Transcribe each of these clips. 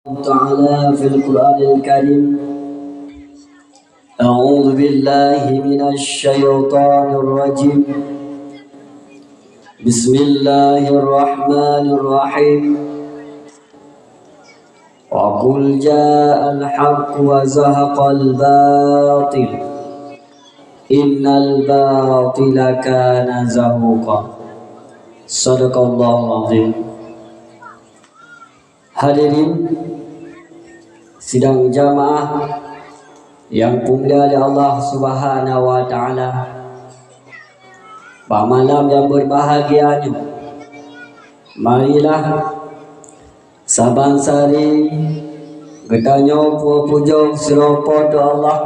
تعالى في القرآن الكريم. أعوذ بالله من الشيطان الرجيم. بسم الله الرحمن الرحيم. وقل جاء الحق وزهق الباطل إن الباطل كان زهوقا. صدق الله العظيم. Hadirin sidang jamaah yang dimuliakan oleh Allah Subhanahu wa taala. Pada malam yang berbahagianya, marilah saban-sari getanyo pujo serupa Allah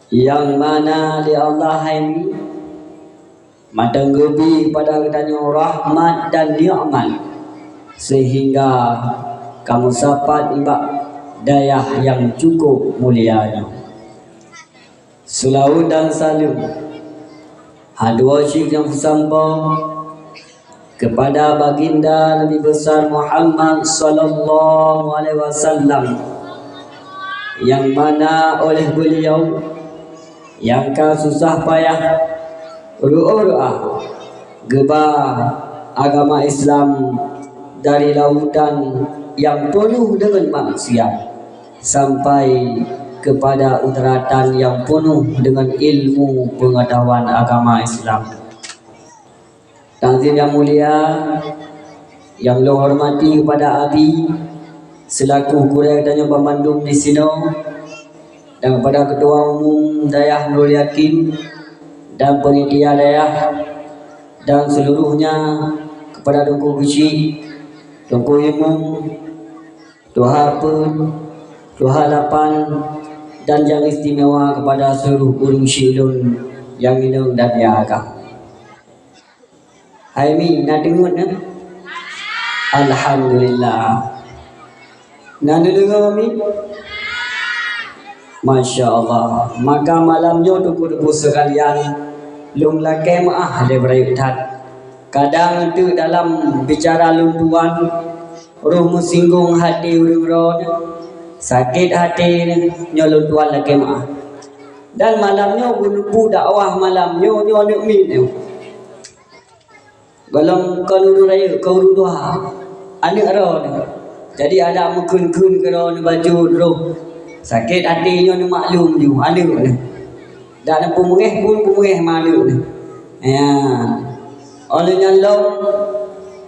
yang mana di Allah ini matanggebi pada getanyo rahmat dan nikmat sehingga kamu sapat imbak daya yang cukup mulianya. Salawat dan salam hadwa syik yang sampai kepada baginda Nabi besar Muhammad sallallahu alaihi wasallam, yang mana oleh beliau yang susah payah doa gebah agama Islam dari lautan yang penuh dengan maksiat sampai kepada daratan yang penuh dengan ilmu pengetahuan agama Islam. Tanzim yang mulia yang lo hormati kepada Abi selaku kuliah dan pemandung di sini, dan kepada Ketua Umum Dayah Nurul Yakin dan panitia Dayah, dan seluruhnya kepada Dungku Besi, Dungku Imum, Tuha Pun, Tuha Lapan, dan yang istimewa kepada seluruh guru syilun yang minum dan diagam. Hai mi, nak dengar nak? Alhamdulillah. Nak dengar mi? Masya Allah. Maka malamnya tuku-tuku sekalian, lung lakem daripada yutat. Kadang itu dalam bicara luntuan, roh musinggung hati urung sakit hati nyolong tuan lagi mah. Dan malamnya bunuh dakwah malamnya nyolong min. Golong kau raya kau dua anak roh. Jadi ada mukun kerana baju roh sakit hati nyolong maklum ju anak ni. Dan pemungeh pun pemungeh malu ni. Ya. Oleh nyalong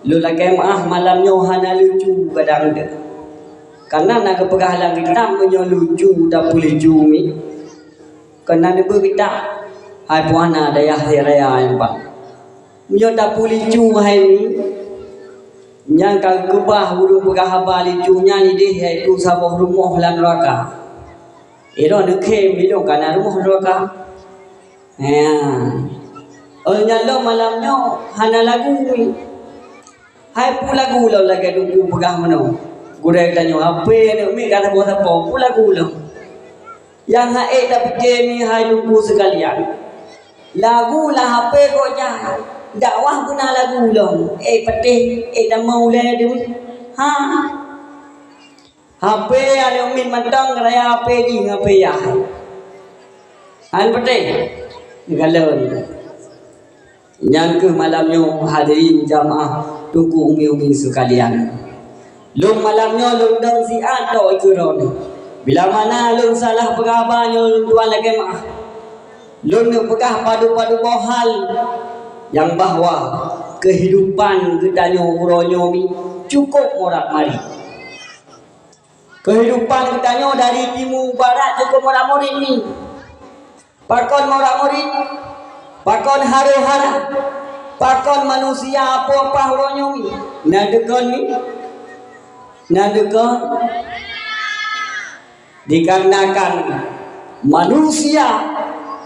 lu lagi maah malamnya hana lucu kadang dia. Karena nak kepegahalan kita punya lucu dah boleh jumi. Karena dia berita hai puana daya raya yang bang. Punya dah boleh cu hai ni. Yang kau kebah burung pegahabar lucunya ni dia itu sabah rumah lan neraka. Ero nak kem bilang karena rumah neraka. Ya. Oh nyalo malamnya hana lagu ni. Hai pu lagu lo lagi dulu pegah mano. Gurek tanya apa ni mi kata buat apa pu lagu lo. Yang hae dah fikir ni hai dulu sekalian. Lagu lah apa kau jah. Dakwah guna lagu lo. Petih dah mau le dia. Ha. HP ada min mantang raya HP di ngape ya. Han petih. Galon. Yang ke malamnya hadirin jamaah tunggu umi-umi sekalian. Lung malamnya lung dan si atau ikuron. Bila mana lung salah pegabarnya lung tuan lagi mah. Lung pegah padu-padu bohal yang bahwa kehidupan kita uronyo mi cukup morak mari. Kehidupan kita dari timur barat cukup morak murid ni. Pakon morak murid. Pakon hara-hara, pakon manusia apa-apa uronyo ni. Nadekon ni, nadekon. Dikarenakan manusia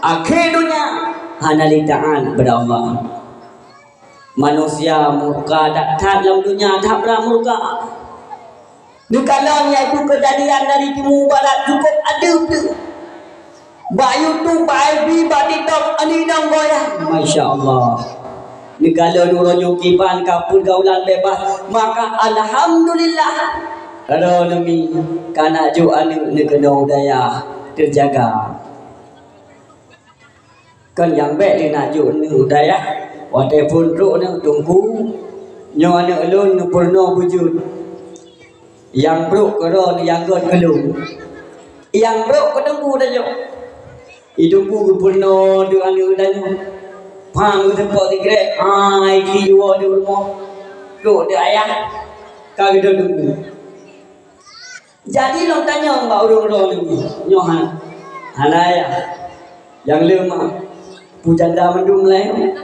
akhirnya hanalitaan kepada Allah. Manusia murka tak dalam dunia tak pernah murka. Dikalanya itu kejadian dari timur barat cukup ada tu. Bayu tu bayi batitop anidang goyah. Masya Allah. Negala nuronyo kiban kapur gaulan bebas. Maka alhamdulillah Kalau nami kana ju anu negeno daya terjaga. Kan yang baik di nak ju nu daya wate pun ro nu tunggu nyo anu alun nu purno wujud. Yang bro karo yang god kelung. Yang bro ketemu dah jo. Idungku ku purno du anu dan pang tempat tigre ai ki wo du rumah. Ro de ayah kagak tunggu. Jadi lo tanya mbak orang-orang ni, nyohan, hanaya, yang lima, pujanda mendung lain,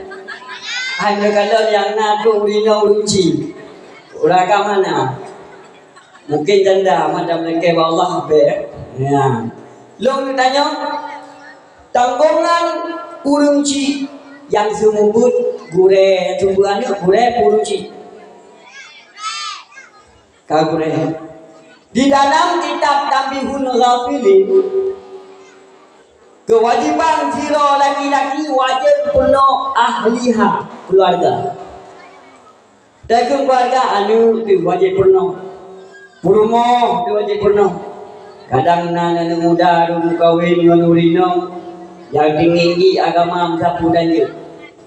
hanya kalau yang nado rino ruci, orang ke mana? Mungkin janda macam mereka Allah be, ya. Lo tanya, tanggungan urunci yang semubut gure tumbuhannya gure urunci, kagure. Di dalam kitab Tambihun Ghafilin, kewajiban zero laki-laki wajib penuh ahliha keluarga. Dan keluarga anu wajib penuh. Purmo wajib penuh. Kadang nana muda dulu kawin nurino yang tinggi agama sapu dan je.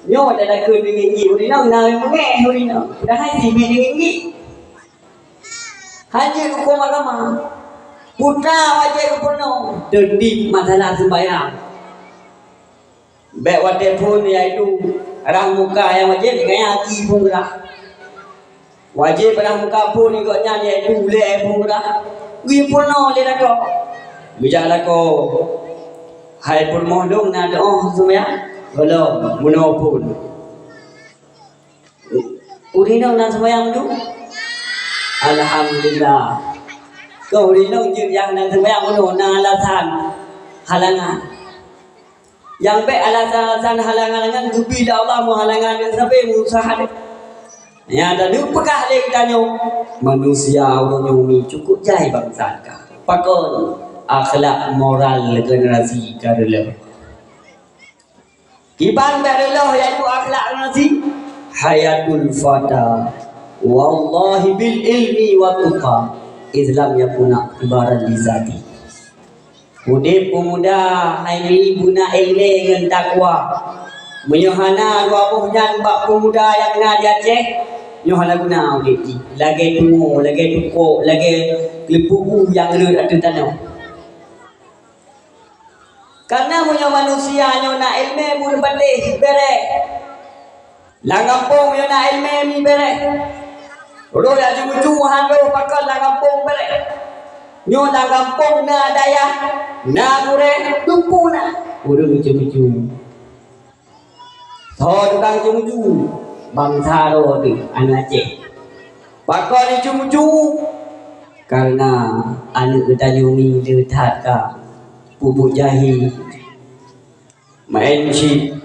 Nyo ada ke tinggi urino na mengeh urino. Dah hai si tinggi. Haji hukum agama putra wajib penuh tertib masalah sembahyang baik wajib pun iaitu arah muka yang wajib dengan hati pun gerak wajib arah muka pun ikutnya iaitu boleh pun gerak wih penuh dia nak bicara ko hai pun mohon nak doa sembahyang belum muno pun urino nak sembahyang tu Alhamdulillah. Kau rindu yang dan sembahyang penuh na alasan halangan. Yang baik alasan halangan tu bila Allah menghalangan dia sampai usaha dia. Ya dan lupakah lagi tanya manusia orang nyumi cukup jai bangsa ka. Pakon akhlak moral generasi karela. Kiban karela iaitu akhlak generasi hayatul fata. Wallahi bil ilmi wa tuqa Islam yakuna ibarat lizati. Udip pemuda hari guna ilmu dengan takwa. Menyuhana dua punya bak pemuda yang nak Aceh. Nyuhana guna udip ni. Lagi tunggu, lagi tukuk, lagi lepuku yang ada di tanah. Karena punya manusia yang nak ilmu pun patih berek. Langampung yang nak ilmu ni berek. Orang yang jujur hando pakai lah kampung balik. Nyo lah kampung na daya, na goreng, tumpu na. Orang jujur. So tukang jujur, bangsa ro tu anak Aceh. Pakai ni jujur. Karena anak kita nyumi letak ka bubuk jahi, main chip.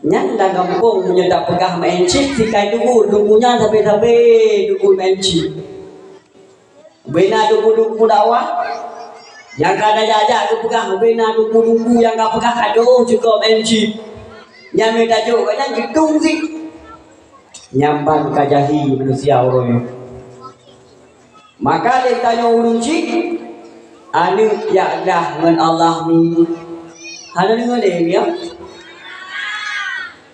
Nyan dah kampung punya tak pegah main chip si kai tunggunya sampai tunggu main chip. Bena tunggu dakwah. Yang kada jajak tu pegah bena tunggu yang enggak pegah aduh juga main chip. Yang minta jo kan gedung sih. Nyamban kajahi manusia orang. Maka dia tanya urung cik anu ya dah ngan Allah ni. Hana dengar dia ya.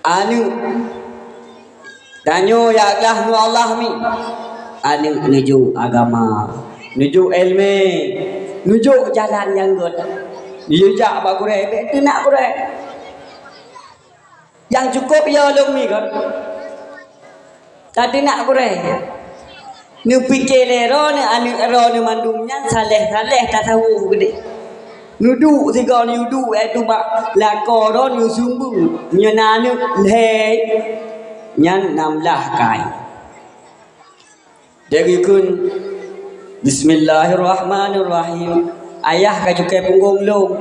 Anu tanyo ya Allah nu Allah mi anu nuju agama nuju ilmu nuju jalan yang good dijak ba kure be nak kure yang cukup ya long mi kan tadi nak kure nu pikir ero ni anu ero ni mandumnya saleh tak tahu gede nudu tiga nudu itu mak lakoron nu sumbu nyananu leh nyan namlah kai jadi kun Bismillahirrahmanirrahim ayah kai cukai punggung long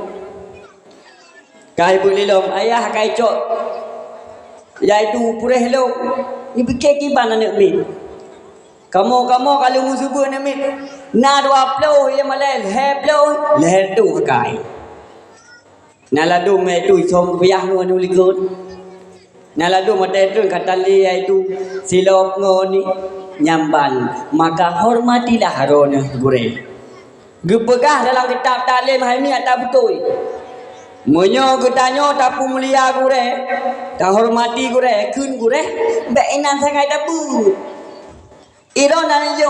kai bulilom ayah kai cok iaitu pureh long ni pikir kiban anak mi kamu kalau musuh nak mi na dua plo ye malai he plo le tu kai na la du me tu som payah nu ligut na la du mate tu katali iaitu silop ngoni nyamban, maka hormatilah harona gure. Gepegah dalam kitab taklim hari ni tak betul. Menyo getanyo tapu mulia gure, tak hormati gure, kun gure, bek inan sangai tapu. Iro nan yo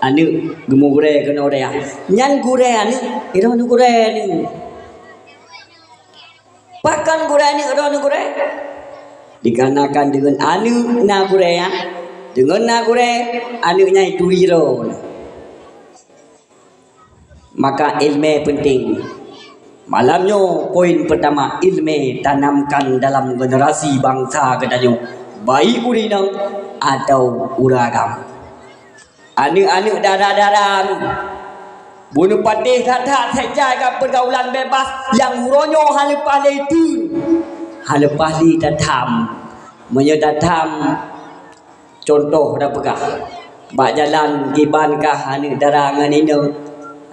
anu gemu gure kena ore ya. Nyan gure anu, iro nu gure ni. Pakan gure ni iro nu gure. Dikarenakan dengan anu na gure ya. Dengan na gure anu nya itu iro. Maka ilmu penting. Malamnya poin pertama, ilmu tanamkan dalam generasi bangsa katanya, baik urinang atau uragam. Anak-anak darah-darah bunuh patih tak sejai ke pergaulan bebas yang ronyo halepah itu. Halepah li tatam. Menyatatam contoh dah pegah. Bak jalan ibankah anak darah nganina.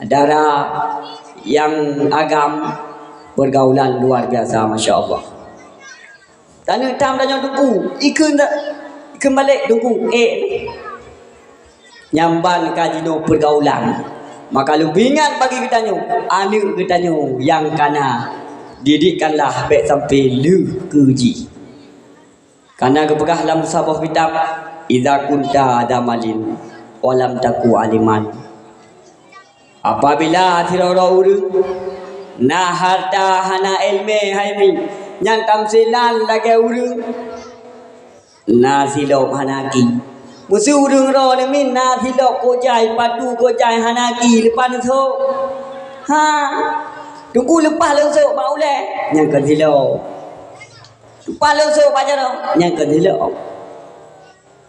Darah yang agam pergaulan luar biasa, Masya Allah. Tanya tam tanya tunggu ikan tak ikan balik tunggu nyamban kajino pergaulan. Maka lebih ingat bagi kita nyo anak kita nyo yang kana didikkanlah baik sampai lu keji. Karena kepegah dalam sabah kitab idza kunta damalin walam taku aliman. Apabila tirara urang nah harta hana ilme haimi yang tamsilan lagi urang na silop hanaki musuh urang ro ni min na silop ko jai padu ko jai hanaki lepas tu ha tunggu lepas lengsuk bau le yang kan silop lepas lengsuk baca ro yang kan silop.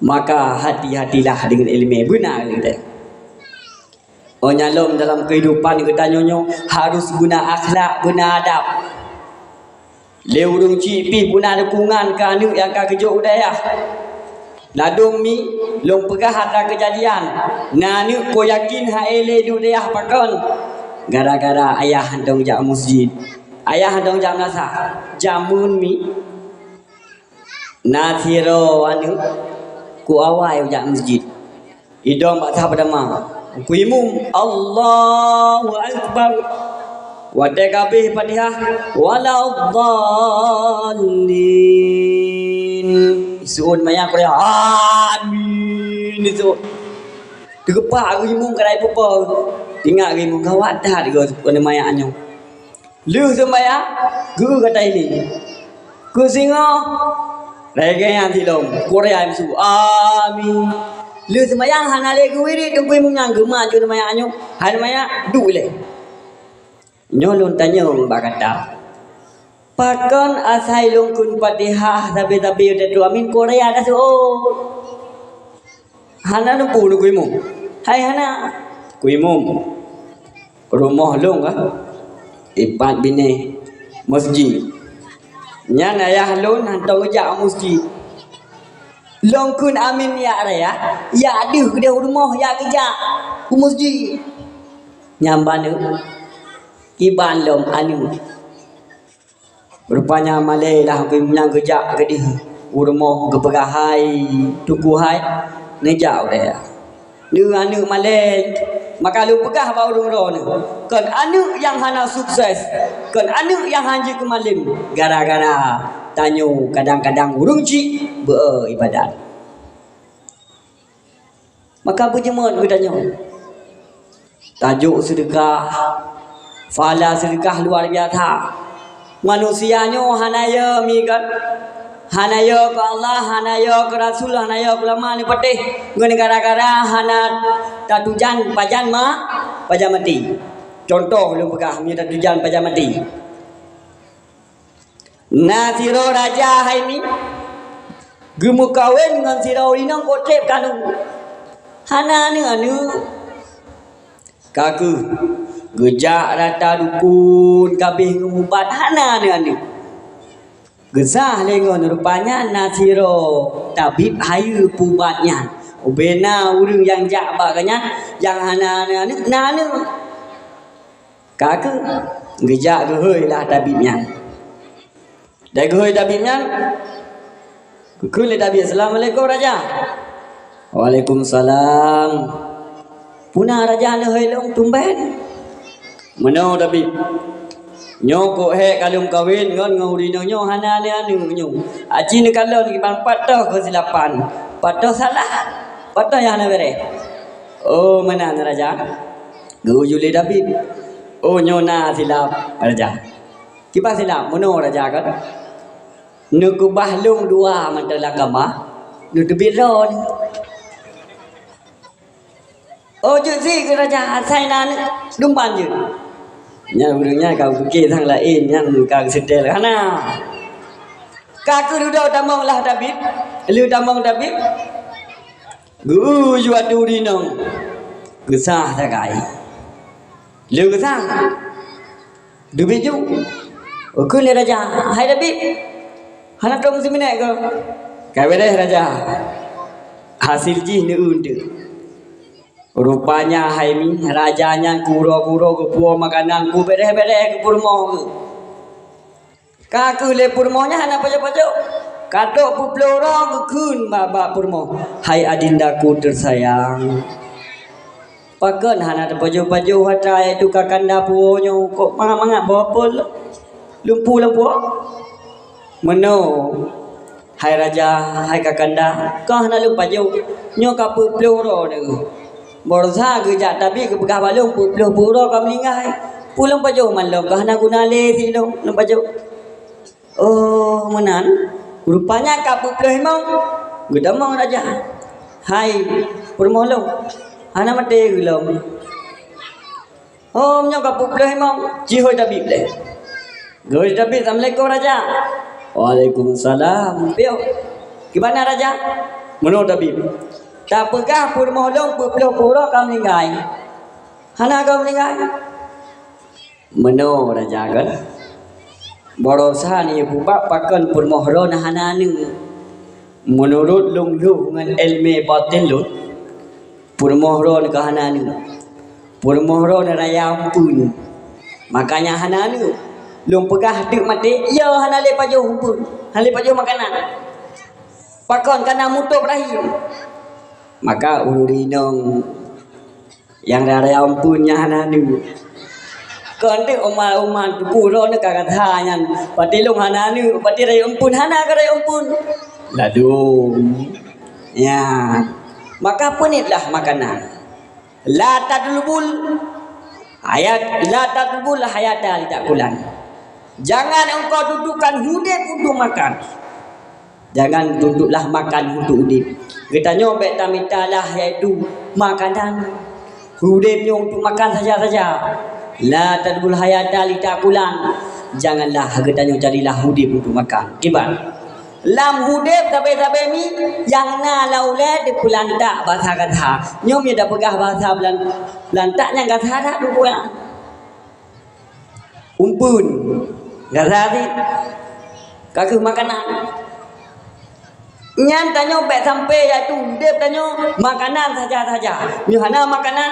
Maka hati-hatilah dengan ilmu benar kita. Oh nyalom dalam kehidupan kita nyonyo harus guna akhlak, guna adab. Leurung cipi guna dukungan ke anu yang ka kejuk udaya. Ladung mi long pegah ada kejadian. Nanu ko yakin ha ele du dayah pakon. Gara-gara ayah handong jak masjid. Ayah handong jak nasa. Jamun mi. Nathiro anu ku awai jak masjid. Idom bak pada ma. Kuimum Allahu Akbar wadai kabeh Fatihah waladdallin isuun maya Korea amin itu digepak kuimum kadai popo ingat kuimum kawat dah digo pada maya anyo lu semaya gu kata ini ku singo lagi yang tilom Korea isu amin. Lu semayang hana le guiri tunggu mungang gema ju maya anyo han maya du le nyolon tanya mbak kata pakon asai lungkun Fatihah tapi udah tu amin Korea dah so hana nu pu nu kuimu hai hana kuimu rumah long ah ipat bini masjid nyan ayah lon hantong jak masjid longkun amin ya raya ya aduh ke dia rumah ya kerja ku masjid nyamban iban lom anu rupanya malai lah ku menang kerja ke dia rumah ke pegahai tunggu hai nejau dia ni anu malai maka lu pegah bau ro ni kan anu yang hana sukses kan anu yang hanji ke malim gara-gara tanyo kadang-kadang urung ci beribadat. Maka berjemaat bertanya. Tajuk sedekah, fala sedekah luar biasa. Manusianya hanaya mikat, hanaya ke Allah, hanaya ke Rasul, hanaya ke ulama ni patih. Ngan gara-gara hana tatujan pajan mati. Contoh lu pegah punya tatujan pajan mati. Na siro raja hai ni gemu kawin dengan siro inang kotrep kanu hana ni anu kaku gejak rata dukun kabeh ngubat hana ni anu gesah lengon rupanya na siro tabib hayu pubatnya ubena urang yang jak baganya yang hana ni anu na anu kaku gejak gehoi lah tabibnya. Dah gehoi tabibnya. Kukul tabib. Assalamualaikum raja. Waalaikumsalam. Puna raja anda helong tumben. Mano tapi nyoko he kalum kawin ngon nguri nyo hana ne anu nyo. Aji ne kalon ki bang patah ke silapan. Patah salah. Patah yang ana bere. Oh mana raja? Gujuli tapi. Oh nyona silap raja. Kipas silap mano raja kan? Nu kubah lung dua mantala kama. Nu tebiron. Oh chuyện gì cái raja sai nan đúng ban chứ nhà người nhà cầu kia thằng là in nhà càng sinh tệ là hana cả cứ đâu ta mong là ta biết lưu ta mong ta biết gu juat du đi nong cứ xa ta cái lưu cứ xa được biết chứ ở cứ lên raja hay ta biết hana trong gì này cơ cái bên đây raja hasil ji ni undu. Rupanya Haimi rajanya kuro-kuro ke puo makanan ku bereh-bereh ke purmo. Ka ku le purmonya hana pajo-pajo. Katok pu ploro ke kun baba purmo. Hai adindaku tersayang. Paken hana pajo-pajo hatra itu kakanda puonyo kok manga-manga bopol. Lumpu-lumpu. Meno. Hai raja, hai kakanda, kau hana lupa jo. Nyo ka pu ploro ne. Borsa kerja tapi ke pegah balung puluh kau meninggal. Pulang pajau malam kahana guna le silo pajau. Oh menan. Rupanya kapu puluh emang. Gedamang raja. Hai purmolong. Hana mate gulong. Oh nyo kapu puluh emang. Jihoi tapi ble. Goi tapi assalamualaikum raja. Waalaikumsalam. Pio. Gimana raja? Menurut tapi. Tak pegah purmo long puluh kau meninggal. Hana kau meninggal. Meno raja kan. Borosa ni bubak pakan purmo ron hana ni. Menurut long lu dengan ilmu batin lu. Purmo ron ke hana ni. Purmo ron raya ampun. Makanya hana ni. Long pegah dik mati. Ya hana le pajo ampun. Hana le pajo makanan. Pakan kana mutu berakhir. Maka urinong yang raya ampunnya hana ni. Konti oma puro ni kakatha nyan. Pati long hana ni, pati raya ampun hana ka raya ampun. Ladu. Ya. Maka punitlah makanan. La tadlubul hayat la tadlubul hayata litakulan. Jangan engkau dudukkan hudip untuk makan. Jangan duduklah makan untuk hudip. Kita nyobek tamitalah yaitu makanan. Hudipnya untuk makan saja-saja. La tadbul hayata litakulan. Janganlah kita carilah hudip untuk makan. Kibar. Lam hudip tabe-tabe mi yang na laule di pulantak bahasa kata. Nyom ya dah pegah bahasa lantaknya kata dah dulu ya. Umpun. Kata ni. Kaku makanan. Nyan tanyo bet sampai iaitu dia tanyo makanan saja-saja. Ni hana makanan.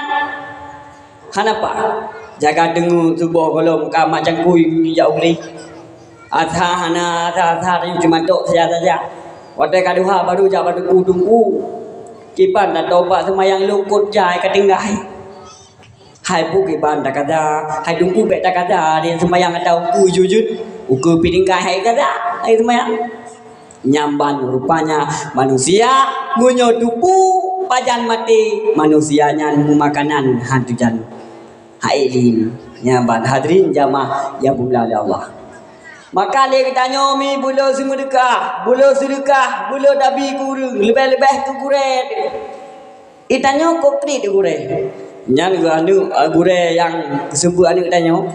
Hana apa? Jaga dengu subuh kalau muka macam kuih jauh ni. Atha hana atha cuma tok saja-saja. Waktu kaduha baru jawab tunggu. Kipan dah tobat semayang lungkut jai ketinggai. Hai pu kipan dah kata, hai tunggu bet dah kata dia semayang atau ku jujut. Uku piringkai hai kata, hai semayang. Nyamban rupanya manusia munyo tupu pajan mati manusianya makanan hantujan hailin nyamban hadirin jamaah yang dimuliakan Allah. Maka dia kita nyomi bulu sedekah bulu dabi guru lebih-lebih ke guret itanyo kokri de guret nyan anu guret yang kesembuh anu itanyo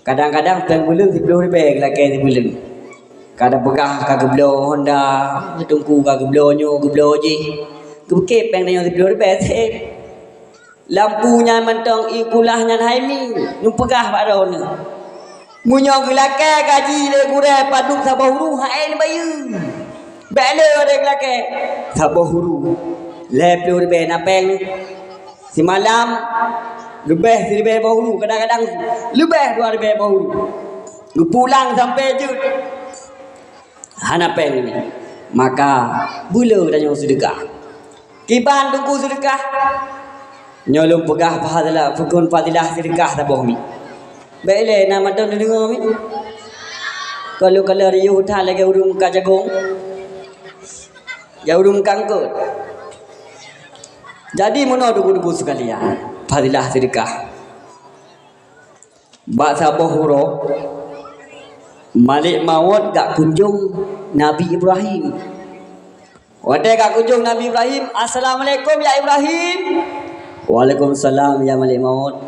kadang-kadang teng bulu 10 lebih lagi bulu. Kada pegah kagak belo Honda, tungku kagak belonyo, geblo je. Kebekep yang nanya belo repet. Lampunya mentang ikulahnya Haimi, nu pegah baron. Munyo gelake gaji le gure paduk sabahuru hae ni bayu. Bele ore gelake sabahuru. Le belo repet napeng. Si malam lebih 1000 bahuru, kadang-kadang lebih 2000 bahuru. Pulang sampai jut. Hana pen ini. Maka bulu dan yang sedekah. Kiban tunggu sedekah. Nyolong pegah pahala pukun fadilah sedekah taboh mi. Baiklah nama tu dengar mi. Kalau riuh dah lagi urung kajagong. Ya urung kangkut. Jadi mana dugu-dugu sekalian. Fadilah sedekah. Bahasa bohoro. Malik maut gak kunjung Nabi Ibrahim. Waktu gak kunjung Nabi Ibrahim. Assalamualaikum ya Ibrahim. Waalaikumsalam ya Malik maut.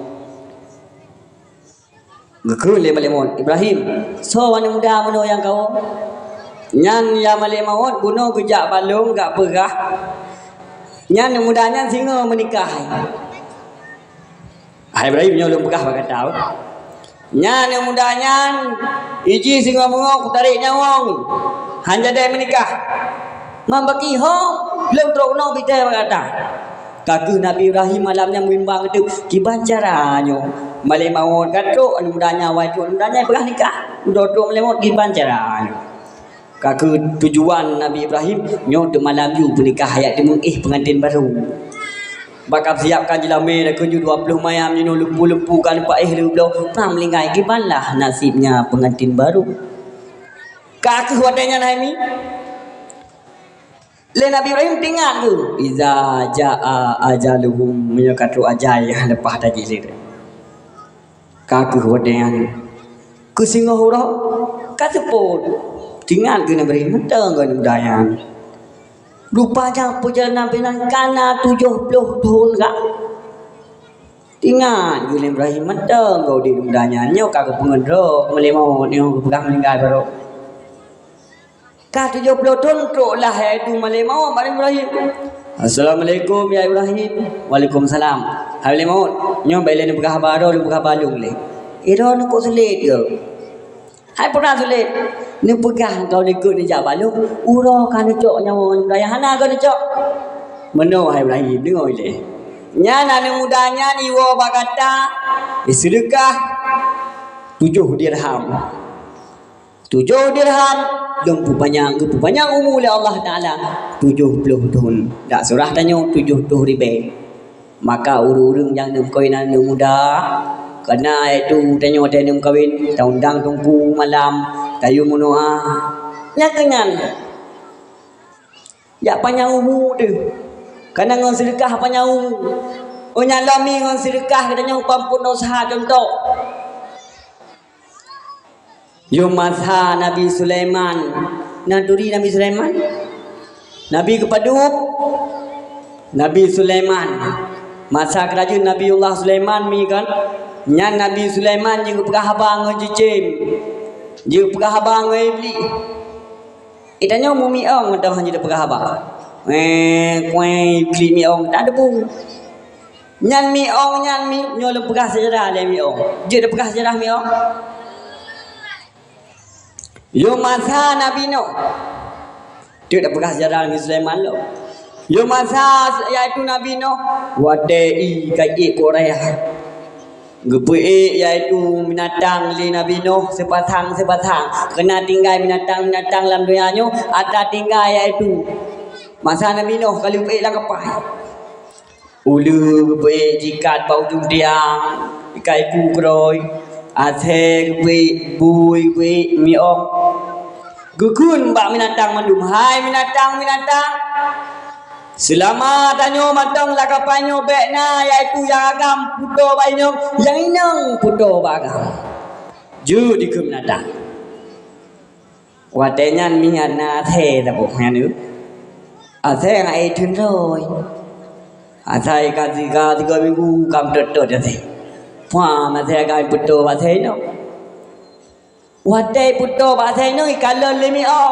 Gekul ya Malik maut. Ibrahim. So mana muda mana yang kau? Nyan ya Malik maut. Bunuh kejak balung gak perah. Nyan mudanya singa menikah. Ibrahim nyolong pegah pakai tahu. Nyan mudanya iji singa mengok tarik nyawang. Hanya dia menikah. Membaki ho belum teruk bida kata. Kaku Nabi Ibrahim malamnya membimbang itu kiban caranya. Malik maut katruk mudanya wajib mudanya pegah nikah. Dodok malik maut kiban caranya. Kaku tujuan Nabi Ibrahim nyo de malam yu menikah hayat dia pengantin baru. Bakal siapkan jelame dah kunju 20 mayam nyo lempu-lempu kan pak lu belau. Pram lingai kiban lah nasibnya pengantin baru. Kaku wadanya nami. Le Nabi Ibrahim tinggal tu. Iza jaa ajaluhum menyakatu ajai lepas dah jilid. Kaku wadanya. Ku singa hura kaseput. Tinggal ke Nabi Ibrahim tengah budaya. Rupanya perjalanan pinan kana 70 tahun kak. Tinggal ke Nabi Ibrahim tengah di budaya. Nyo kak pengendro melimau nyo pegang meninggal baru. Kak 70 tahun truk lah itu melimau Nabi Ibrahim. Assalamualaikum ya Ibrahim. Waalaikumsalam. Hai melimau nyo bailen pegang baru pegang balung le. Iro nak sulit ke? Hai pernah sulit. Ni pegang kau ikut ni jawab lu. Uro kan cok nyawa budaya hana kan cok. Meno hai Ibrahim dengar ile. Nyana ni mudanya ni wo bagata. Sedekah 7 dirham. 7 dirham gempu panjang umur oleh Allah Taala 70 tahun. Dak surah tanya 70 ribu. Maka urung-urung yang nem kawinan muda karena itu tanya nem kawin undang tunggu malam kayu munoa nya kenyan ya panjang umur tu karena ngon sedekah panjang umur oh nyalami ngon sedekah katanya pampun usaha contoh yo masa Nabi Sulaiman naduri Nabi Sulaiman Nabi kepadup Nabi Sulaiman masa kerajaan Nabiullah Sulaiman mi kan nya Nabi Sulaiman jeung pegah abang ngejicim jeung pegah abang ibli itanya mu miong dah hanya de pegah abang kue ibli miong tak ada pun nyan miong nyan mi nyol pegah sejarah le miong je de pegah sejarah miong yo masa Nabi no dia dah pegah sejarah Nabi Sulaiman lo yo masa iaitu Nabi no wadai kai Korea Gepui iaitu binatang li Nabi Nuh sepasang kena tinggal binatang dalam dunia nyo ada tinggal iaitu masa Nabi Nuh kalau gepui lah kepai ulu gepui jikat bau jung tiang ikai kukroi ase gepui bui gepui miong gukun bak binatang mandum hai binatang Selamat tanyo matang lakapanyo bekna iaitu yang agam puto banyo yang inang puto bagam. Ju di kumnata. Watenyan mingan na the ta bok nya nu. A the ngai thun rồi. A thai ka ti ko minggu kam tot ja the. Pha ma the ka puto ba the no. Wate puto ba the no ikalon le mi o.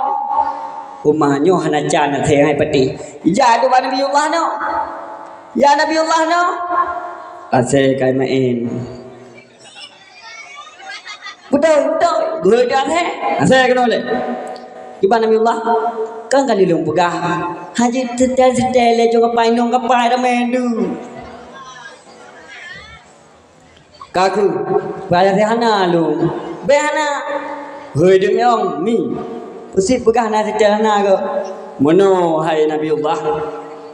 Umahnya hana jana the hai pati. Ya tu Nabiullah no. Ya Nabiullah no. Ase kai main. Betul. Gua dah the. Ase kena le. Iban Nabiullah kan kali lung pegah. Haji setel le jo kapai nong kapai da mendu. Kaku. Baya hana lu. Be hana. Hoi dem yong mi. Usip pegah na setelana ke. Mono hai Nabiullah.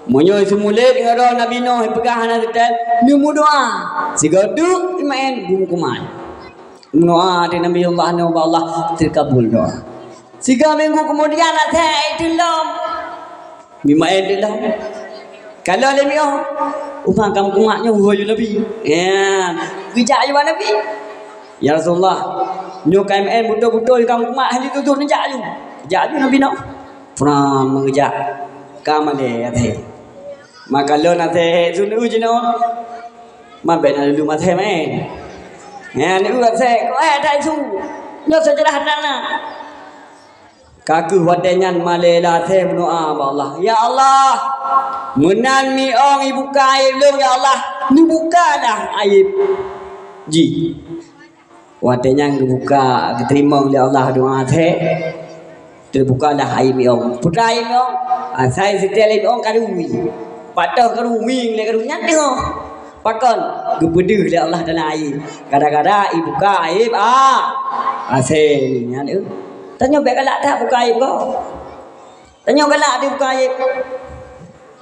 Monyo semule dengan roh Nabi Nuh pegang hana tetel numu doa. Sigodu imain bum kuman. Doa di Nabi Allah Nuh Allah terkabul doa. 3 minggu kemudian ada itu lom. Mimain dia lah. Kalau lebih umah kamu kumatnya wahyu Nabi. Ya, bijak juga Nabi. Ya Rasulullah, nyo KMN betul-betul kamu kumat hari tu nejak ju. Jak ju Nabi nak. Pernah mengejak kamale ate. Maka lo nate sunu jino. Mabe na lu mate men. Ya ni uat se ko dai su. Nyo sejarah dana. Kaku wadenyan malela the berdoa Allah. Ya Allah, menan mi ong ibu aib lu ya Allah. Ni bukalah aib. Ji. Wadenyan buka diterima oleh Allah doa the. Terbukalah aib mi ong. Putra aib mi ong. Saya setel aib ong karumi. Patah karumi le karunya tengok. Pakon gebeduh oleh Allah dalam aib. Kadang-kadang ibu aib aselnya ni. Tanya baik galak tak buka aib kau. Tanya galak dia buka aib.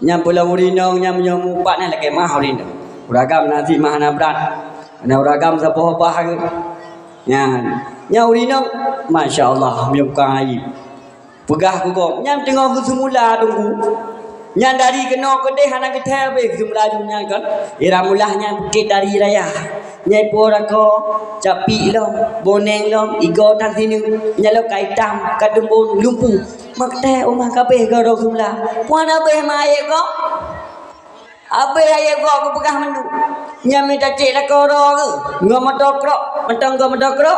Nyam pulang urinong nyam nyom upat ni lagi mah urinong. Uragam nanti mah na berat. Ana uragam sapoh bah. Nya urinong masya-Allah buka aib. Pegah ku kau. Nyam tengok ku semula tunggu. Nyam dari kena kedeh anak kita be semula junya kan. Ira mulahnya bukit dari raya. Nyai pora ko capi lo boneng lo igo tang sini nyalo kaitam kadembun lumpuh makte umah kabeh go Rasulullah puan abe mae ko abe aye ko ko pegah mendu nyami tacik la ko ro ngomadokro mentong ngomadokro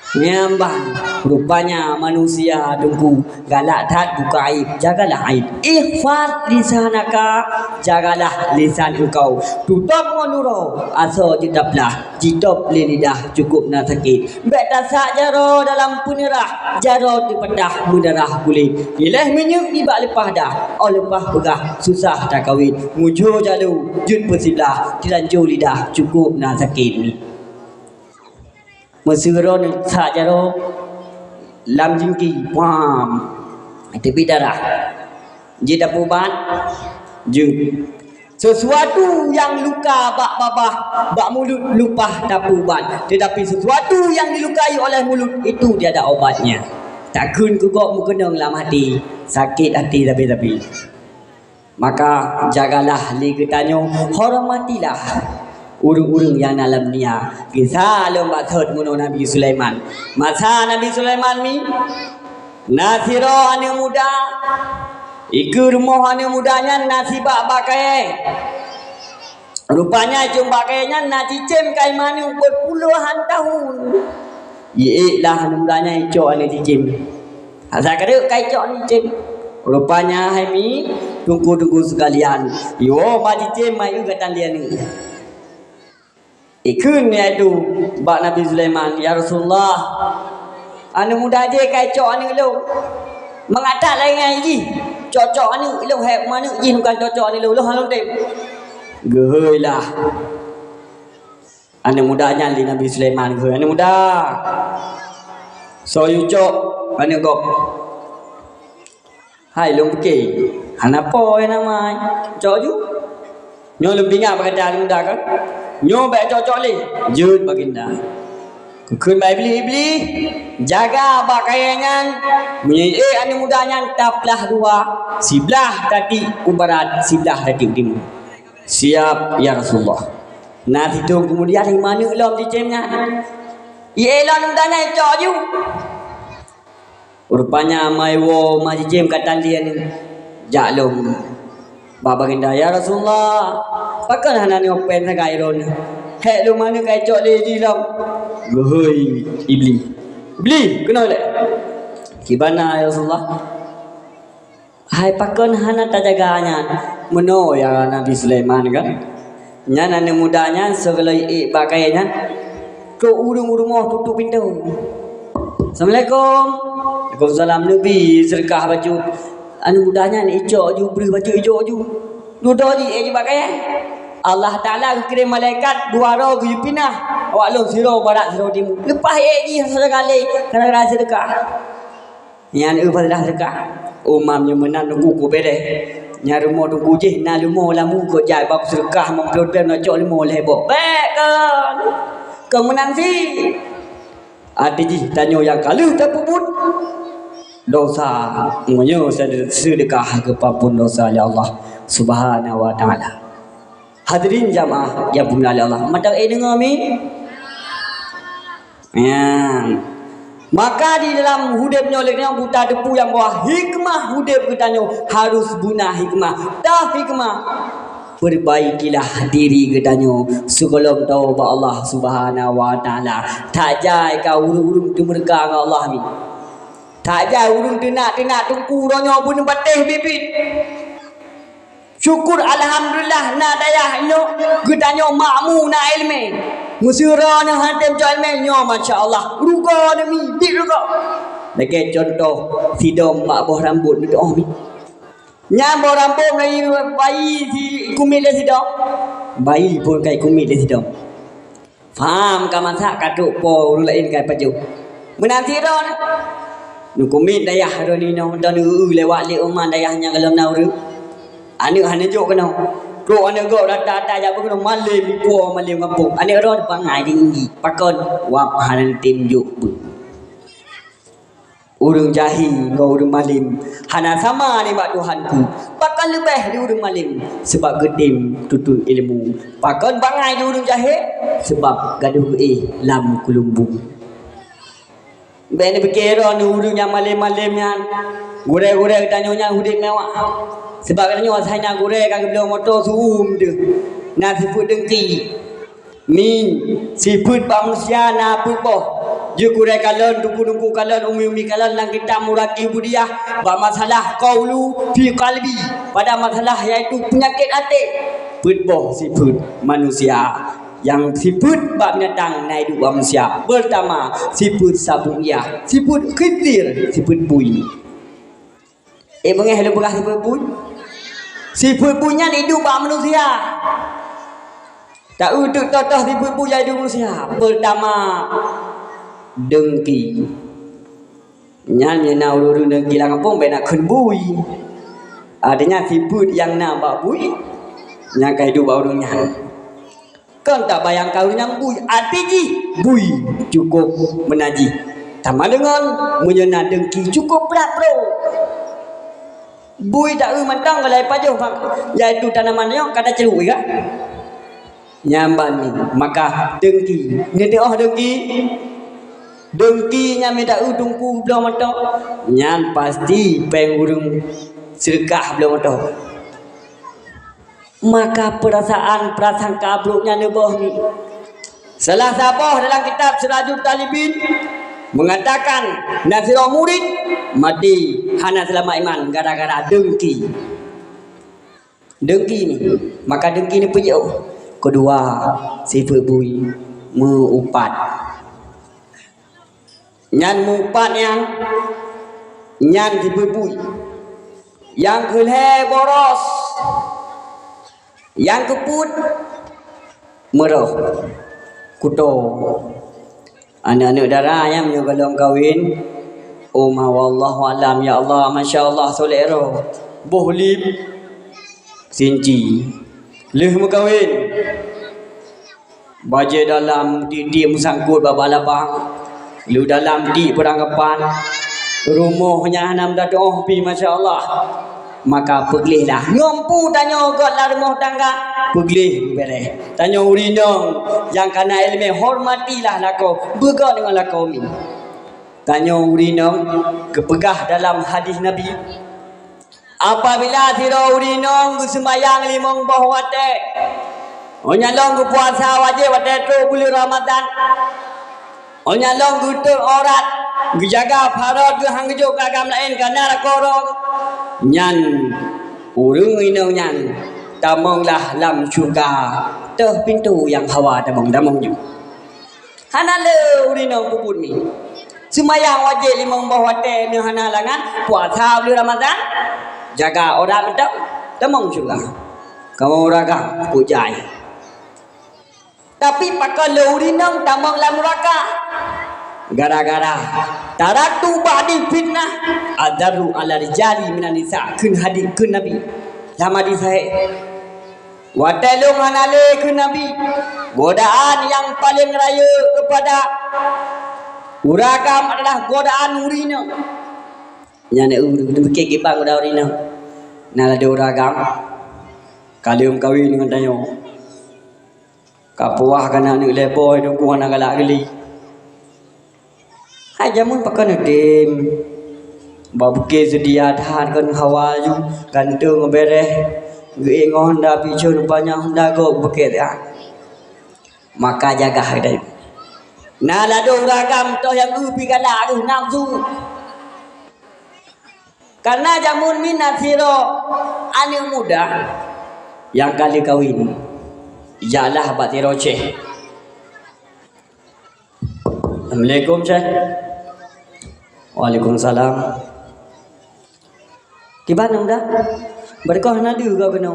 nyambang rupanya manusia tunggu galak tak buka aib jagalah aib ikhfat lisanaka jagalah lisan engkau tutup menuro aso jedaplah jitop lidah cukup nak sakit beta sak jaro dalam punirah jaro dipedah mudarah kulit ilah minyak di bak lepah dah lepah pegah susah tak kawin mujur jalu jut persilah dilanjur lidah cukup nak sakit ni Mesirun tak jaro lam jingki pam tepi darah je dapuban je sesuatu yang luka bak babah bak mulut lupah dapuban tetapi sesuatu yang dilukai oleh mulut itu dia ada obatnya takun kugok mukenang lam hati sakit hati tapi maka jagalah li ketanyo hormatilah urung-urung yang dalam dunia. Kisah lomba third muno Nabi Sulaiman. Masa Nabi Sulaiman mi nasiro ane muda iku rumah ane mudanya nasi bak bakai. Rupanya jumpa kayaknya nasi cem kai mani berpuluhan tahun. Ye lah ane mudanya ico ane cem. Asa kada kai ico ane cem. Rupanya hai mi tunggu sekalian. Yo maji cem mai katan dia ni. Ikun ni tu bak Nabi Sulaiman ya Rasulullah anu muda je kai cok anu lu mengatak lain lagi cocok anu lu hek mana ji bukan cocok anu lu halu tem geheulah anu mudanya li Nabi Sulaiman geheu anu muda so yu cok anu gop hai lu peke hanapo namai cok ju nyo lu bingat berkata anu muda kan nyo baik cocok le jut baginda kukun baik beli jaga pakaian punya anu mudanya taplah dua sebelah tadi ubarat sebelah tadi timur siap ya Rasulullah nanti tu kemudian di mana lom di cemnya elon mudanya cocok ju rupanya mai wo mai cem katan dia ni jaklum Bapa baginda ya Rasulullah pakai hana ni open sa gairon hek lu mana kai cok le di lam gehoi ibli kena le kibana ya Rasulullah hai pakai hana ta jaganya meno ya Nabi Sulaiman kan nya nane mudanya segelai pakainya ke urung-urung tutup pintu Assalamualaikum Waalaikumsalam Nabi serkah baju anu mudahnya ni hijau ju beri baju hijau ju duduk di pakai Allah Taala kirim malaikat dua roh ke pinah awak lu siro barat siro timur lepas di sekali kadang-kadang sedekah yang fadilah sedekah umamnya menan nunggu ku bede Nya rumah tu kujih na rumah lamu ko jai bab sedekah memplodel nak cok rumah lebok. Baik kan. Kemenang si. Ji tanya yang kalah tak puput. Dosa menyo sedekah ke papun dosa ya Allah Subhanahu wa taala. Hadirin jamaah yang dimuliakan Allah. Mata dengar mi? Ya. Maka di dalam hudibnya oleh yang buta depu yang bawah hikmah hudib katanya harus guna hikmah. Dah hikmah. Perbaikilah diri katanya sebelum taubat Allah Subhanahu wa taala. Tak jai kau urung-urung tu mereka dengan Allah ni. Tak jai urung tenak tungku ronyo pun batih bibit. Syukur alhamdulillah na dayah ino katanya makmu na ilmu. Musira na hantem jalme nyo masya-Allah. Ruga demi dik ruga. Bagi contoh sidom mak boh rambut tu oh mi. Nya boh rambut dari bayi si kumit le sidom. Bayi pun kai kumit le sidom. Faham ka masak katuk po lain kai paju. Menanti ron. Nu kumit dayah ron ni no dan lewat le oman dayahnya dalam nauru. Anu hanya jok kena. Kau anak kau data yang berguna malim kuah malim kampung. Anak orang pangai tinggi. Pakon wap hanan tim juk. Urang jahil kau urang malim. Hana sama ni mak Tuhanku. Pakon lebih di urang malim sebab gedim tutur ilmu. Pakon pangai di urang jahil sebab gaduh lam kulumbung. Ben berkira ni urang yang malim-malim yang gureh-gureh tanya hudip mewah. Sebab katanya saya goreng kaki belah motor suum tu. Nak siput dengki. Ni siput manusia na apa boh. Je goreng kalen duku-duku kalen umi-umi kalen lang kita muraki budiah. Ba masalah qaulu fi qalbi. Pada masalah iaitu penyakit hati. Put boh siput manusia. Yang siput bab binatang naik dua manusia. Pertama siput sabungia. Siput khidir, siput bui. Mengeh lu bekas siput bui. Siput punya hidup bak manusia. Tak untuk totoh siput punya hidup manusia. Pertama dengki. Nyanyi nak urun dengki lah kampung nak kun bui. Adanya siput yang nak bak bui. Yang kah hidup bak urunnya. Kan tak bayang kau yang bui. Arti bui cukup menaji. Sama dengan menyenang dengki cukup berat bro. Bui tak mantang kalau pajau iaitu tanaman yang kada celui kan nyamban ni maka dengki ni tengok dengki nya minta tungku belah mata nyan pasti pengurung sedekah belah mata maka perasaan prasangka buruknya nebah ni salah siapa dalam kitab Sirajul Talibin mengatakan nasirah murid mati hana selama iman gara-gara dengki ni maka dengki ni pejauh kedua sifat bui mengupat nyan mengupat yang nyan sifat bui yang keleh boros yang keput merah kuto anak-anak darah yang menyokong kawin wallahu alam ya Allah masya-Allah solero bohlib sinci leh mekawin baje dalam di musangkut babalabang lu dalam di peranggapan rumahnya enam dadoh pi masya-Allah maka peglihlah ngompu tanya god la rumah tangga peglih bere tanya urinong yang kana ilmu hormatilah lako bega dengan lako mi tanya urinong kepegah dalam hadis Nabi apabila sira urinong sembahyang limong bahwate onyalong puasa wajib wate tu bulan Ramadan onyalong gutur orat gejaga farad hang gejo kagam lain kana lakorong nyan urung ino nyan tamonglah lam syurga teh pintu yang hawa damong ju hanale urino bubun mi sembahyang wajib limang bahwate ne hana langan puasa bulan Ramadan jaga orang bedak damong syurga kamu raga pujai tapi pakal urino tamong lam neraka gara-gara taratu ba'di fitnah adaru ala rijali minan nisa kun hadis kun nabi lama di saya. Watalung hanale ke Nabi. Godaan yang paling raya kepada uragam adalah godaan urina. Nyana demikian kipang udah urina. Nala ada uragam. Kalium kawin dengan tanyo. Kapuah kana ni lepo hidung ku ana galak geli. Hai jamun pakan dem. Babuke sedia tahan kan hawaju gantung bereh. Ge Honda picu rupanya Honda go buket ya. Maka jaga hadai. Nala do ragam toh yang upi galak nafsu. Karena jamun minat siro ane muda yang kali kawin. Ialah Abad Roceh. Assalamualaikum Syekh. Waalaikumsalam. Di mana dah? Berkah nadi ke kena?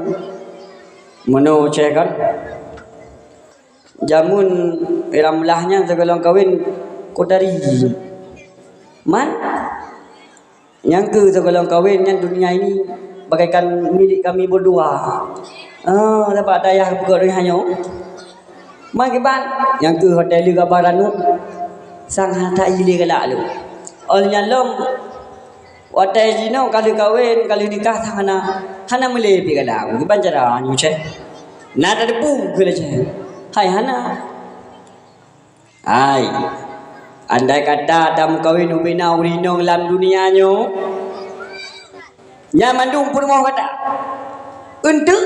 Mano Syekh kan? Jamun ramlahnya segala kawin kodari. Man? Yang ke segala kawin yang dunia ini bagaikan milik kami berdua. Dapat dayah pukul hanya. Mari ban yang ke hotel gabaran tu sang hata ile galak lu. Olnya lom hotel jino kali kawin kali nikah hana mele pi galak. Ban cara nyu che. Na da pu ke le che. Hai hana. Hai. Andai kata dam kawin ubina urinong lam dunia nyo. Nya mandung purmo kata. Untuk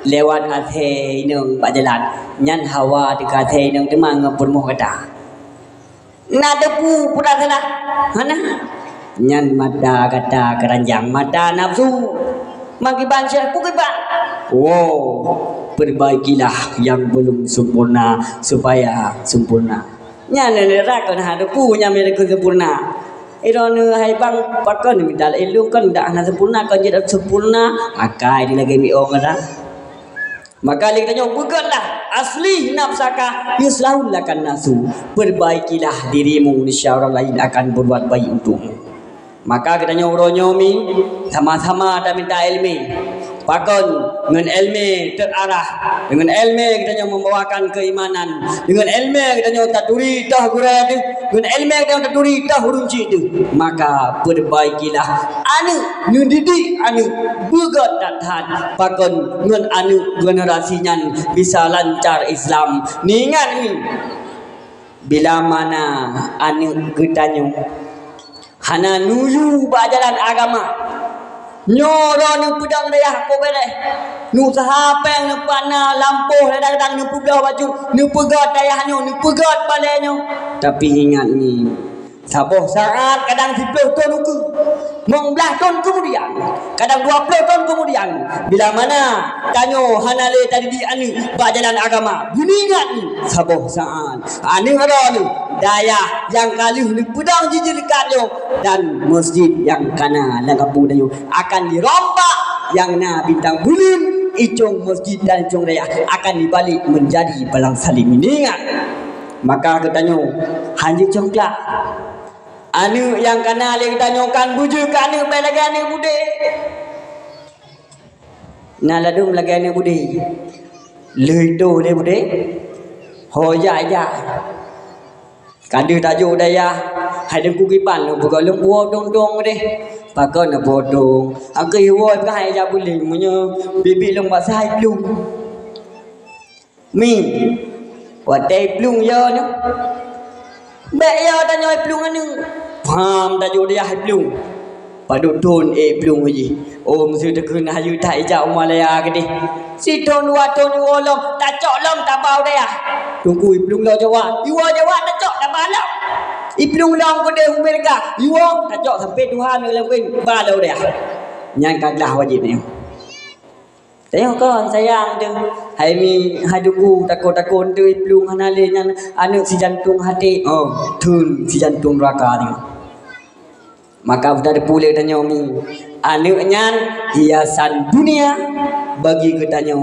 lewat athe nung pak jalan nyan hawa dekat athe nung temang purmo kata nada pu pura sana hana nyan mata kata keranjang mata nafsu magiban syekh pukiban perbaikilah yang belum sempurna supaya sempurna nyan neraka hada pu nya mereka sempurna Iron hai bang pakon minta elu kan dak hana sempurna kan jadi sempurna akai di lagi mi orang maka lagi tanya bukanlah asli nafsaka yuslahul lakan nasu perbaikilah dirimu niscaya orang lain akan berbuat baik untukmu maka kita nyuruh mi sama-sama ada minta ilmi pakon dengan ilmi terarah dengan ilmi kita membawakan keimanan dengan ilmi kita taturi tah gurad dengan ilmi kita taturi tah hurunci itu maka perbaikilah anu nyudidi anu bugat dathan pakon dengan anu generasinya bisa lancar Islam ningan ni bila mana anu getanyo hana nuju bajalan agama nyoro ni pedang daya ko bere nu sahapeng ni pana lampuh datang ni pudah baju ni pegat daya nyo ni pegat balenyo tapi ingat ni saboh saat kadang 10 tahun ke 19 tahun kemudian kadang 20 tahun kemudian bila mana tanyo hanale tadi di anu bajalan agama ingat ni saboh saat anu ada ni daya yang kali ni pedang jijilikanyo dan masjid yang kana lagapu dayo akan dirompak yang na bintang bulun icung masjid dan icung daya akan dibalik menjadi balang salim ingat maka katanya hanji congklak anu yang kana le tanyokan bujuk anu lagi anu bude na ladum lagi anu bude leudo le bude hoya ya kadu tajuk daya hai dengku kipan lu buka lung buah dong deh pakon na bodong akai wo ka hai ja buling munyo bibi lung ba sai plung mi watai plung yo no be yo ta nyoi plung anu pam tajuk dia hai plung padut ton plung ji om su de kun hayu tai ja umalaya gede si ton wa ton wolom ta cok lom ta bau dia tunggu plung lo jawa iwa jawa ta cok ta balam iplung long ko de mereka iwa ta cok sampai Tuhan ni lewin balau dia nyan kaglah wajib ni tengok kan sayang tu hai mi haduku takut-takut tu iplung hanale nyan anu si jantung hati tun si jantung neraka ni maka sudah dipulih tanya mi anaknya hiasan dunia bagi ketanya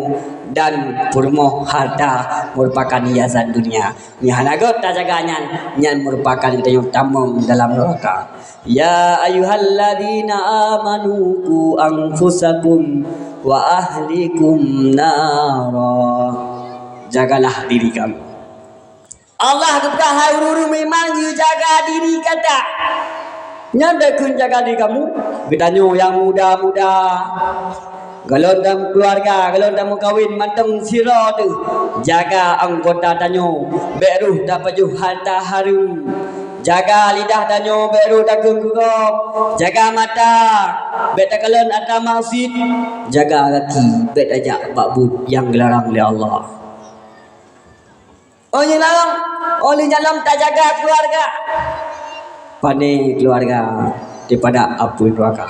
dan purmo harta merupakan hiasan dunia ni hanagot ta jaganya nyan merupakan ketanya tamam dalam neraka ya ayyuhalladzina amanu qu anfusakum wa ahlikum nara. Jagalah diri kamu. Allah kata hai ururu memang you jaga diri kata. Nyanda kun jaga diri kamu. Gedanyo yang muda-muda. Kalau dalam keluarga, kalau dalam kawin manteng sira tu. Jaga anggota danyo, beruh dapat harta harum. Jaga lidah danyo beru dagun gugop. Jaga mata bet kalen ada maksud. Jaga kaki bet ajak bakbud yang dilarang oleh Allah. Oleh dalam tak jaga keluarga. Pandai keluarga daripada apa keluarga.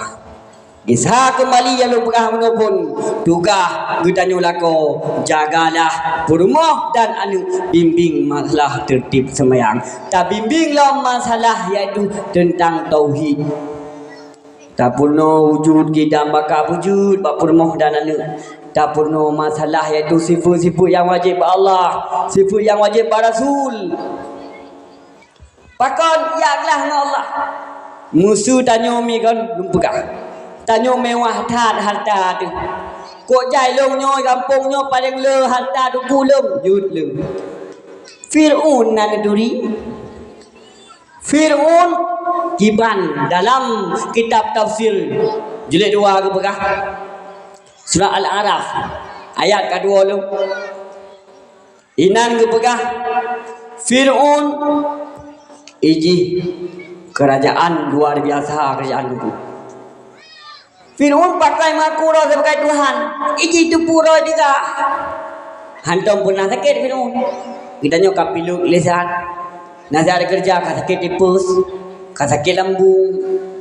Kisah kembali yang lu pernah menopun tugas gedanyo lako jagalah rumah dan anu bimbing masalah tertib sembahyang. Tak bimbinglah masalah iaitu tentang tauhid. Tak purno wujud kita maka wujud bab rumah dan anu. Tak purno masalah iaitu sifat-sifat yang wajib Allah, sifat yang wajib Rasul. Pakon yaklah dengan Allah. Musuh tanyo mi kan lumpukah. Tanyo mewah tat harta tu. Kok jai long nyo kampung nyo paling le harta tu kulum jud le. Fir'aun nan duri. Fir'aun kiban dalam kitab tafsir jilid 2 ke bekah. Surah Al-Araf ayat kedua lu. Inan ke bekah. Fir'aun iji kerajaan luar biasa kerajaan itu. Fir'aun pakai makura sebagai Tuhan. Iji itu pura juga. Hantam pernah sakit Fir'aun. Kita nyokap pilu lisan. Nasi ada kerja kah sakit tipus. Kah sakit lambung.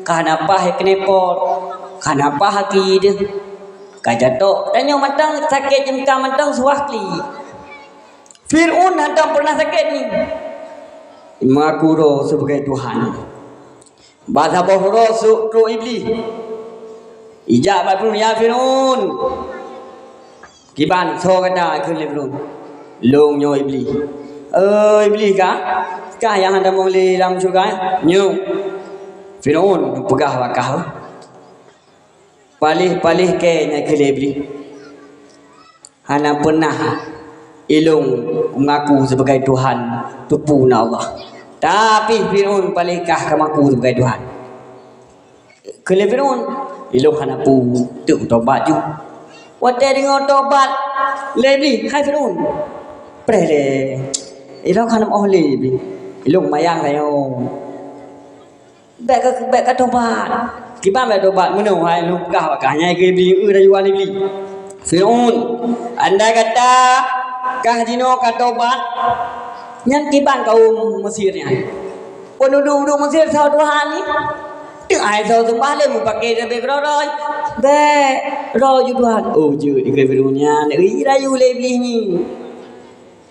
Kah napah kenepot. Kah napah haki dia. Kah jatuh. Tanya matang sakit jengkang matang suahli. Fir'aun hantam pernah sakit ni. Makura sebagai Tuhan. Bahasa bohro suruh iblis. Ijak bat pun ya Fir'aun. Kiban so kata ke Fir'aun. Long nyo iblis. Iblis kah? Kah yang anda boleh dalam syurga? Nyo. Fir'aun pegah wakah. Palih-palih ke nya ke iblis. Hana pernah ilung mengaku sebagai Tuhan tupu na Allah. Tapi Fir'aun palikah kamaku sebagai Tuhan. Ke Fir'aun ilung hana pu tu tobat ju. Wate dengan tobat lebih hai Fir'aun. Prele. Ilung hana oleh lebih. Ilung mayang layo. Bek ke tobat. Kiban bek tobat meno hai ilung kah wakahnya ke lebih rayuan lebih. Fir'aun anda kata kah jino ka tobat nyan kiban kaum Mesir nya. Penduduk Mesir sau Tuhan ni tu ai sau sembah le mu pakai lebih keroi. Be ro ju Tuhan. Oh je ikut Fir'aunnya rayu le iblis ni.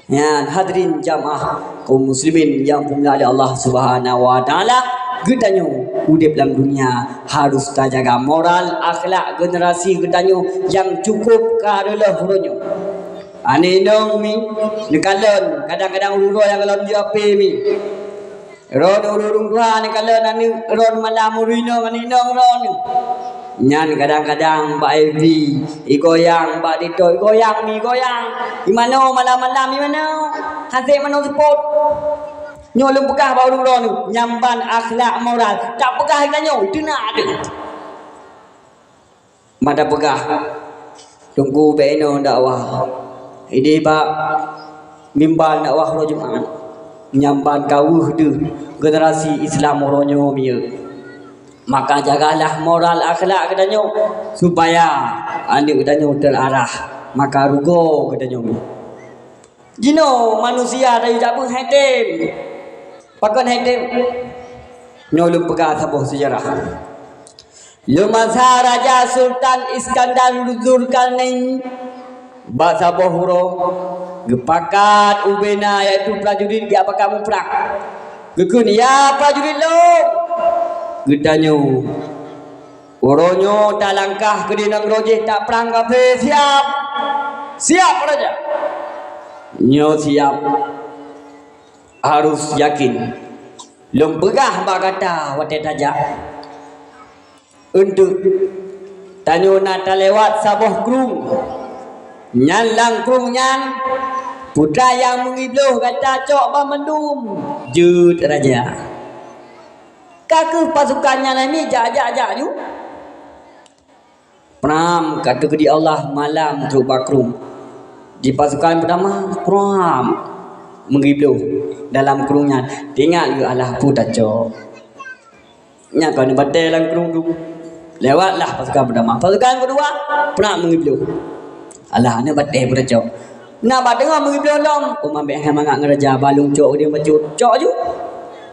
Ya hadirin jamaah kaum muslimin yang dimuliakan Allah Subhanahu wa taala, gedanyo udip dalam dunia harus terjaga moral akhlak generasi gedanyo yang cukup kadalah huronyo. Ane nong mi nekalon kadang-kadang ururo yang kalon jape mi. Ron ururung Tuhan nekalon ane ron malamurino ane nong ron. Nyan kadang-kadang Mbak Evi goyang, Mbak Dito goyang mi goyang. Imano malam-malam imano hasik mano support. Nyolong pekah baru ron nyamban akhlak moral. Tak pekah kita tu nak ada. Mada pekah. Tunggu beno dakwah. Ide ba mimbal dakwah ro Jumaat. Nyamban kawuh tu generasi Islam ronyo mieu. Maka jagalah moral akhlak kedanyo supaya adik kedanyo terarah. Maka rugo kedanyo. Jino manusia dari jabung hatem. Pakon hatem. Nyolong pegah sabuh sejarah. Lumasa Raja Sultan Iskandar Zulkarnain bahasa bohro gepakat ubena iaitu prajurit dia apa kamu perang. Gekun ya prajurit lo. Gedanyo oronyo tak langkah ke dinang rojeh tak perang kafir siap. Siap raja. Nyo siap. Harus yakin. Lom pegah bak kata wate tajak. Untuk Tanyo nak lewat sabuh krung. Nyan lang krung nyan. Putra yang mengibluh kata cok bamendum. Jut raja. Kaku pasukannya ni jak ju. Pram kata ke di Allah malam tu bakrum. Di pasukan pertama pram mengibluh dalam krungnya. Tinggal ke Allah putar cok. Nya kau ni batal dalam krung tu. Lewatlah pasukan pertama. Pasukan kedua pram mengibluh. Allah ni batal putar cok. Nak bat dengar mengibluh long. Mambek mangak ngeraja balung cok dia bacut. Cok ju.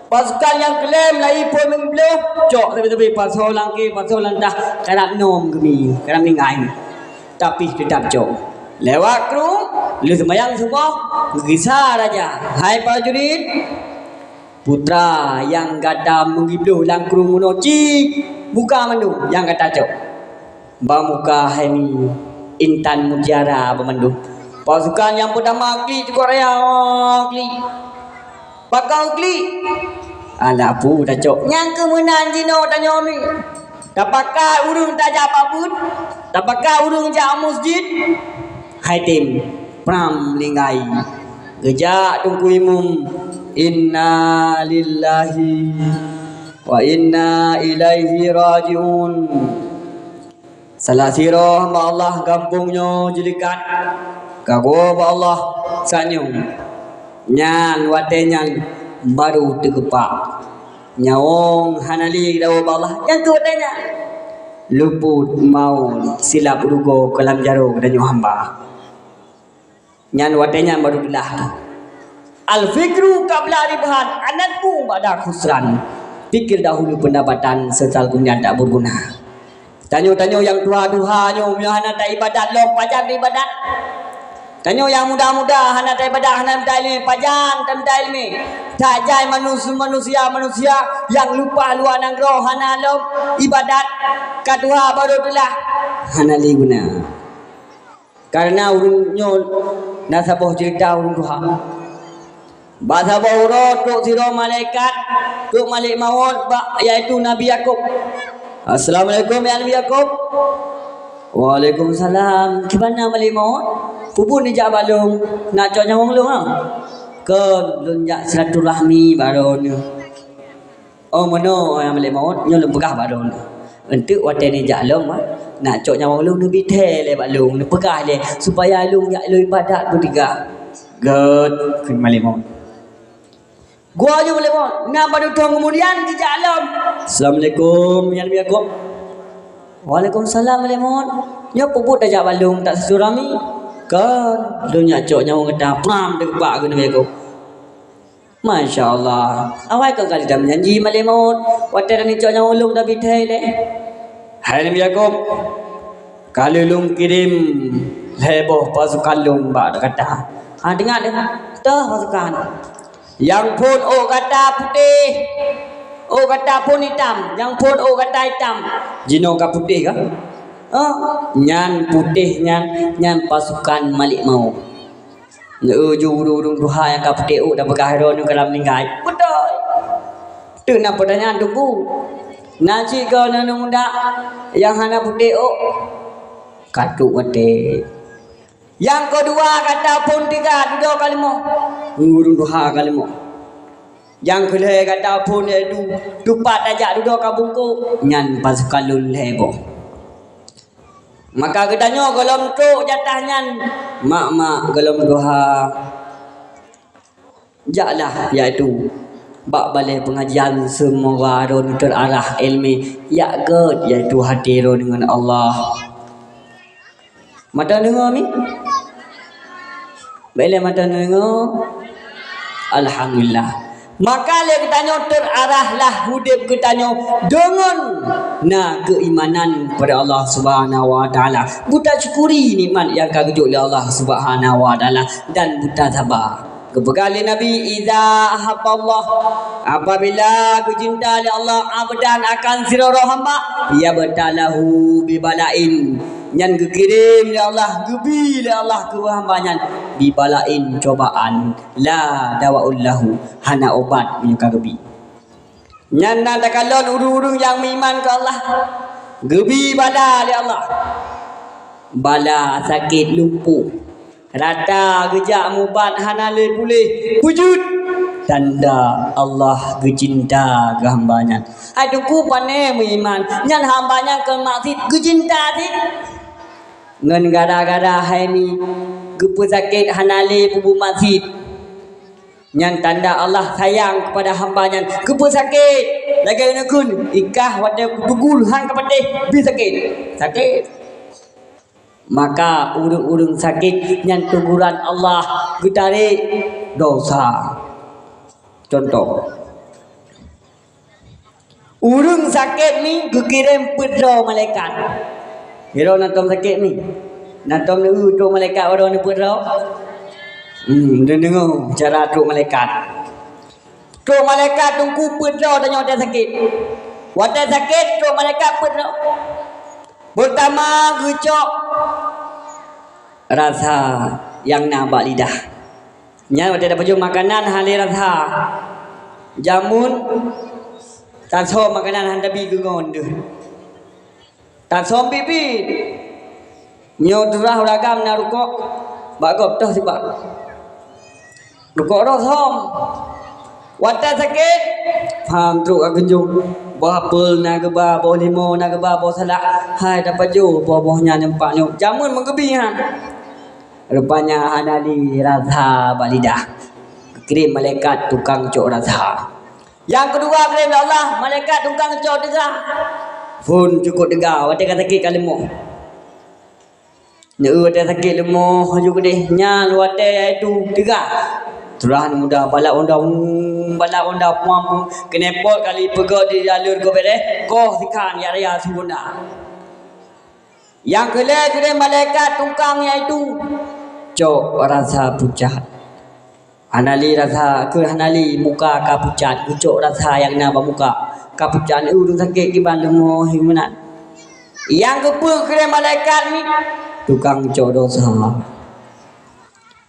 Pasukan yang klaim lai pun mengibluh. Cok tapi pasal langki pasal landah karap nom kami, karap ningai. Tapi tetap cok. Lewat kru, lu sembahyang semua, gisar aja. Hai prajurit. Putra yang kata mengibluh lang kru monoci, buka mandu yang kata cok. Bamuka hai ni Intan Mutiara pemandu. Pasukan yang pertama kli di Korea kli. Bakal kli. Alah pu dah cok. Yang kemenang jino tanya ni. Tapakah urung tak japa pun? Tapakah urung jak masjid? Hai tim pram lingai. Gejak tungku imum. Inna lillahi wa inna ilaihi rajiun. Salah sirah ma Allah kampungnya jelikat. Kago ba Allah sanyung. Nyan watenya baru tergepak. Nyawong hanali dawa ba Allah. Yang tu watenya luput mau silap rugo kelam jaro danyo hamba. Nyan watenya baru belah. Al fikru qabla ribahan anatmu ba'da khusran. Fikir dahulu pendapatan secal punya tak berguna. Tanyo-tanyo yang tua-tua nyo hana tak ibadat lom pajak ibadat. Tanyo yang muda-muda hana tak ibadat hana tak ilmu pajang tak ilmu. Tak jai manusia yang lupa luar nang roh hana lom ibadat kadua baru belah hana li guna. Karena urung nyo nasaboh cerita urung tuha. Bahasa bawro tuk siro malaikat tuk malik maut iaitu Nabi Yakub. Assalamualaikum ya Nabi Yakub. Waalaikumsalam. Gimana malik maut? Pupun ni jak balung nak cok nyawang lu ha. Ke lunjak silaturahmi baru ni. Oh mono yang malik maut nyo lem pegah baru ni. Entuk wate ni jak lom nak cok nyawang lu ni bithe le balung ni pegah le supaya lu yak lu ibadat bertiga. God kun malik maut. Gua aja boleh mau. Nak pada tuang kemudian di jalan. Assalamualaikum ya Nabi Yakub. Waalaikumsalam boleh mau. Nya puput dah balung tak sesurami. Kan lu nyak cok nyawang kata pram dekat ke Nabi Yakub. Masya-Allah. Awak kan kali dah menjanji boleh mau. Water ni cok nyawang lung dah bitai le. Hai Nabi Yakub. Kalau lung kirim heboh pasukan lung bak kata. Ha dengar dah. Tah pasukan. Yang pun oh kata putih, oh kata pun hitam, yang pun oh kata hitam. Jino ka putih ka? Nyan putih nyan pasukan Malik mau. Ujung duha yang ka putih oh dah pegah ron kalam ninggai. Betul. Tu nak pertanyaan tunggu. Nasi kau nanung dak yang hana putih oh katuk wate. Yang kedua kata pun tiga dua kalimah. Urung duha kalimah. Yang kedua kata pun dupat ajak duduk kabungku. Nyan pasukan lul heboh. Maka katanya golom tu jatah nyan. Mak golom duha. Jaklah iaitu bak balai pengajian semua ron terarah ilmi. Ya god iaitu hati ron dengan Allah. Mata dengar ni? Baiklah mata dengar. Alhamdulillah. Maka le kitanya terarahlah hidup kitanya dengan keimanan pada Allah Subhanahu wa taala. Buta syukuri nikmat yang kagejut oleh Allah Subhanahu wa taala dan buta sabar. Kebekali Nabi idza ahabballah apabila kecinta oleh Allah abadan akan sirah hamba ya batalahu bibalain nyan gekirim ya Allah gebi ya Allah ke hambanya bibalain cobaan la dawaul lahu hana obat menyuka gebi nyan nak kalon urung-urung yang beriman ke Allah Gebi bala oleh Allah. Bala sakit lumpuh. Rata gejak mubat hanale pulih. Wujud tanda Allah gecinta ke hambanya. Aduku pane iman. Nyan hambanya ke maksud gecinta ti. Ngan gara-gara hai ni gepu sakit hanale pubu masjid. Nyan tanda Allah sayang kepada hambanya. Gepu sakit lagi nakun ikah wadah bugul hang kepada bi sakit. Sakit maka urung-urung sakit yang teguran Allah getari dosa. Contoh, urung sakit ni kekirim pedro malaikat. Hero natom sakit ni, natom ni tu malaikat orang ni pedro. Dengar cara tu malaikat. Tu malaikat tunggu pedro tanya wadah sakit. Wadah sakit tu malaikat pedro. Pertama gecok rasa yang nabak lidah. Nya ada baju makanan hale rasa. Jamun tak so makanan handa bi gengon deh. Tak so bibi. Nyo durah ragam na rukok. Bagop dah sibak. Rukok dah som. Wata sakit faham truk agenjung bahapel na geba boh limo na geba boh salak hai dapat jo boh-bohnya nyempak nyok jamun menggebi han rupanya hanali rasa balidah kirim malaikat tukang cok rasa. Yang kedua kirim Allah malaikat tukang cok degah pun cukup degah wate kata sakit kalimo ne wate sakit lemo juga deh nyal wate itu degah turahan muda balak undang puam kenepot kali pegok di jalur ko bere ko sikan ya raya sempurna. Yang kedua malaikat tukang iaitu cok rasa pucat. Hanali rasa ke hanali muka ka pucat, cok rasa yang na muka ka pucat urung sakit kiban lemo himunan. Yang kedua malaikat ni tukang cok dosa.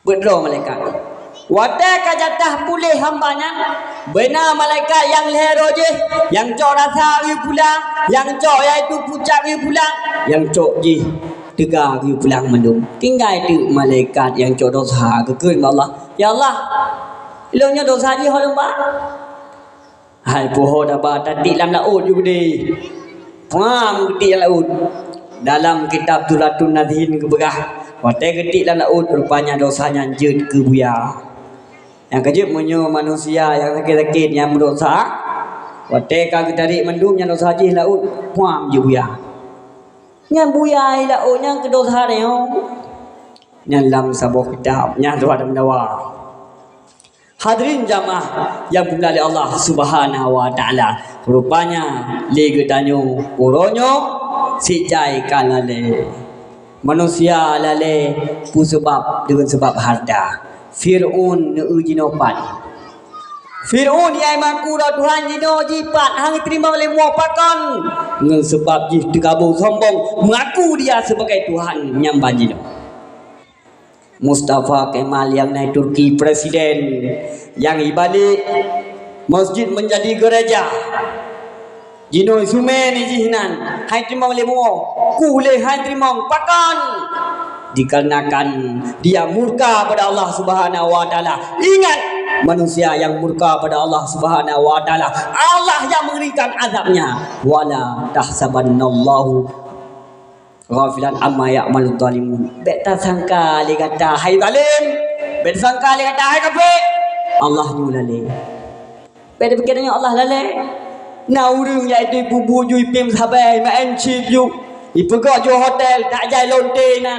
Bedro malaikat. Wadah kajatah pulih hambanya benar malaikat yang lehero je yang cok rasa wi pulang yang cok iaitu pucat wi pulang yang cok je tegak wi pulang mendung tinggal itu malaikat yang cok dosa kekeun Allah ya Allah ilahnya dosa je holomba hai poho daba tadi lam laut ju gede pam gede laut dalam kitab Tulatun Nadhin kebegah wadah gede lam laut rupanya dosanya jeut ke buya. Yang kejut menyo manusia yang sakit-sakit yang berdosa. Wateka ketari mendung yang dosa haji laut. Puam je buya. Yang buya laut yang kedosa dia. Yang dalam sebuah kitab. Yang tu ada mendawa. Hadirin jamaah yang dimuliakan Allah Subhanahu wa taala. Rupanya lega tanyo uronyo sijai kalale. Manusia lale pu sebab dengan sebab harta. Fir'un ujinopan. Fir'un yang maku dah Tuhan jino jipat hang terima oleh muapakan dengan sebab jih tergabung sombong mengaku dia sebagai Tuhan yang banjino. Mustafa Kemal yang naik Turki presiden yang ibalik masjid menjadi gereja. Jino sume ni jihinan hai terima oleh muo kule hai terima pakan dikarenakan dia murka pada Allah Subhanahu wa taala. Ingat manusia yang murka pada Allah Subhanahu wa taala, Allah yang memberikan azabnya. Wala tahsabannallahu ghafilan amma ya'malul zalimun. Bet tak sangka li kata hai zalim, bet sangka li kata hai kafir. Allah nyulale. Bet fikirnya Allah lale. Na urang iaitu bubu jui pim sabai ma encip yu. Ipegak jo hotel tak jai lonte na.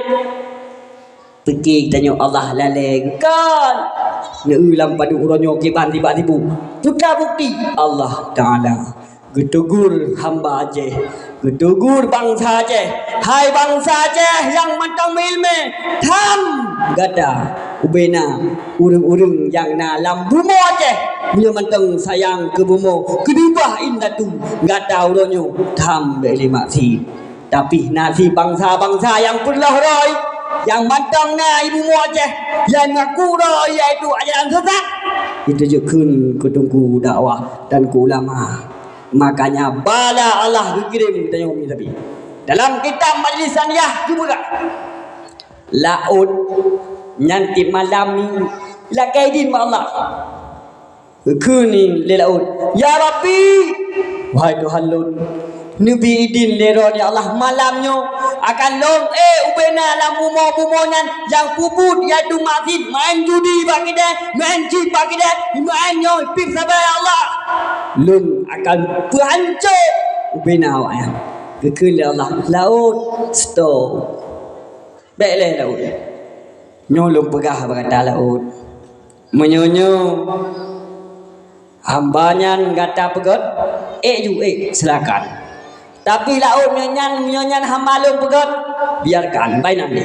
Pergi tanya Allah laleng kan. Ne ulang pada uronyo kiban tiba-tiba. Buka bukti Allah Taala getegur hamba je. Getegur bangsa je. Hai bangsa je yang mantang ilmu. Tham gada ubena urung-urung yang na lam bumo je. Bila mantang sayang ke bumo. Kedubah indatu gada uronyo tham beli maksi. Tapi nasi bangsa-bangsa yang pernah roy, yang mantang na ibu muajah, yang ngaku roy iaitu ajaran sesat. Itu je kun kutungku dakwah dan ku ulama. Makanya bala Allah berkirim kita Umi tapi dalam kitab majlis saniyah juga laut nanti malam ni la kaidin Allah berkuning le laut ya Rabbi wahai Tuhan lun Nabi idin lero ya Allah malamnya akan long ubena la mumo-mumonyan yang puput yaitu masin main judi bagi dia main chip bagi dia main nyoy pip sabar Allah lun akan berhancur ubena awak ya kekul Allah laut stop baiklah laut nyolong pegah berkata laut menyonyo hambanya kata pegot silakan tapi laut menyanyi hamalung pegot biarkan baik nanti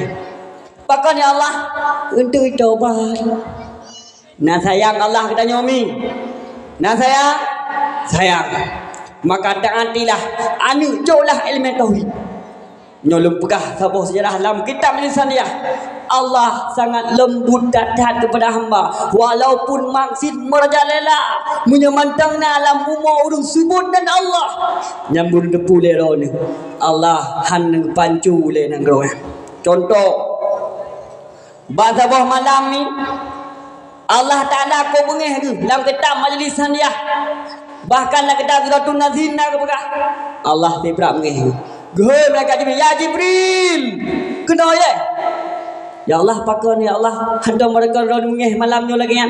pakai ya Allah untuk coba nah sayang Allah kita nyomi nah sayang maka taatilah anu jolah ilmu tauhid nyolong pegah sabuh sejarah dalam kitab lisaniyah Allah sangat lembut datat kepada hamba walaupun maksud merajalela menyemantangna alam buma urung subut dan Allah nyambung depu lero ni Allah han pancu le nang roh contoh bahasa bawah malam ni Allah Taala ko bengeh tu dalam kitab majlis saniyah bahkan nak kitab suratul nazin nak kepada Allah tibrak bengeh gehoi mereka ya Jibril kena ya Allah pakon ya Allah hendak mereka ron mengeh malamnya lagi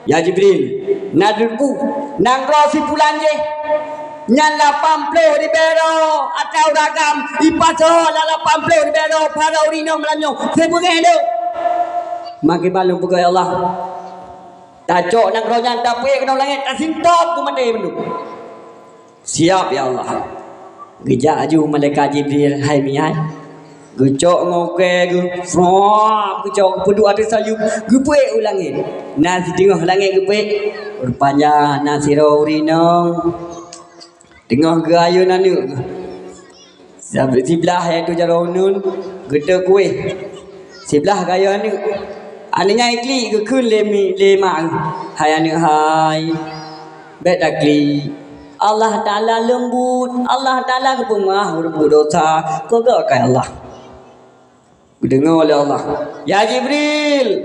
ya Jibril nadulku nang rosi pulang je nyala pamplo di bero atau ragam ipaso lala pamplo di bero para urino melanyo sebengeh do maki balung pugai Allah tacok nang rojan tapi kena langit tasintop ku mate mendu siap ya Allah gejak aju malaikat Jibril hai mihai gecok ngoke gu frok gecok pedu ada sayu gepe ulangin nasi tengah langit gepe rupanya nasi rinong tengah gayu nanu sampai sebelah iaitu jaronun gede kue sebelah gayu anu aninya ikli ke kun lema hai anu hai betakli Allah Ta'ala lembut Allah Ta'ala kepemah berdosa kau kai Allah dengar oleh Allah ya Jibril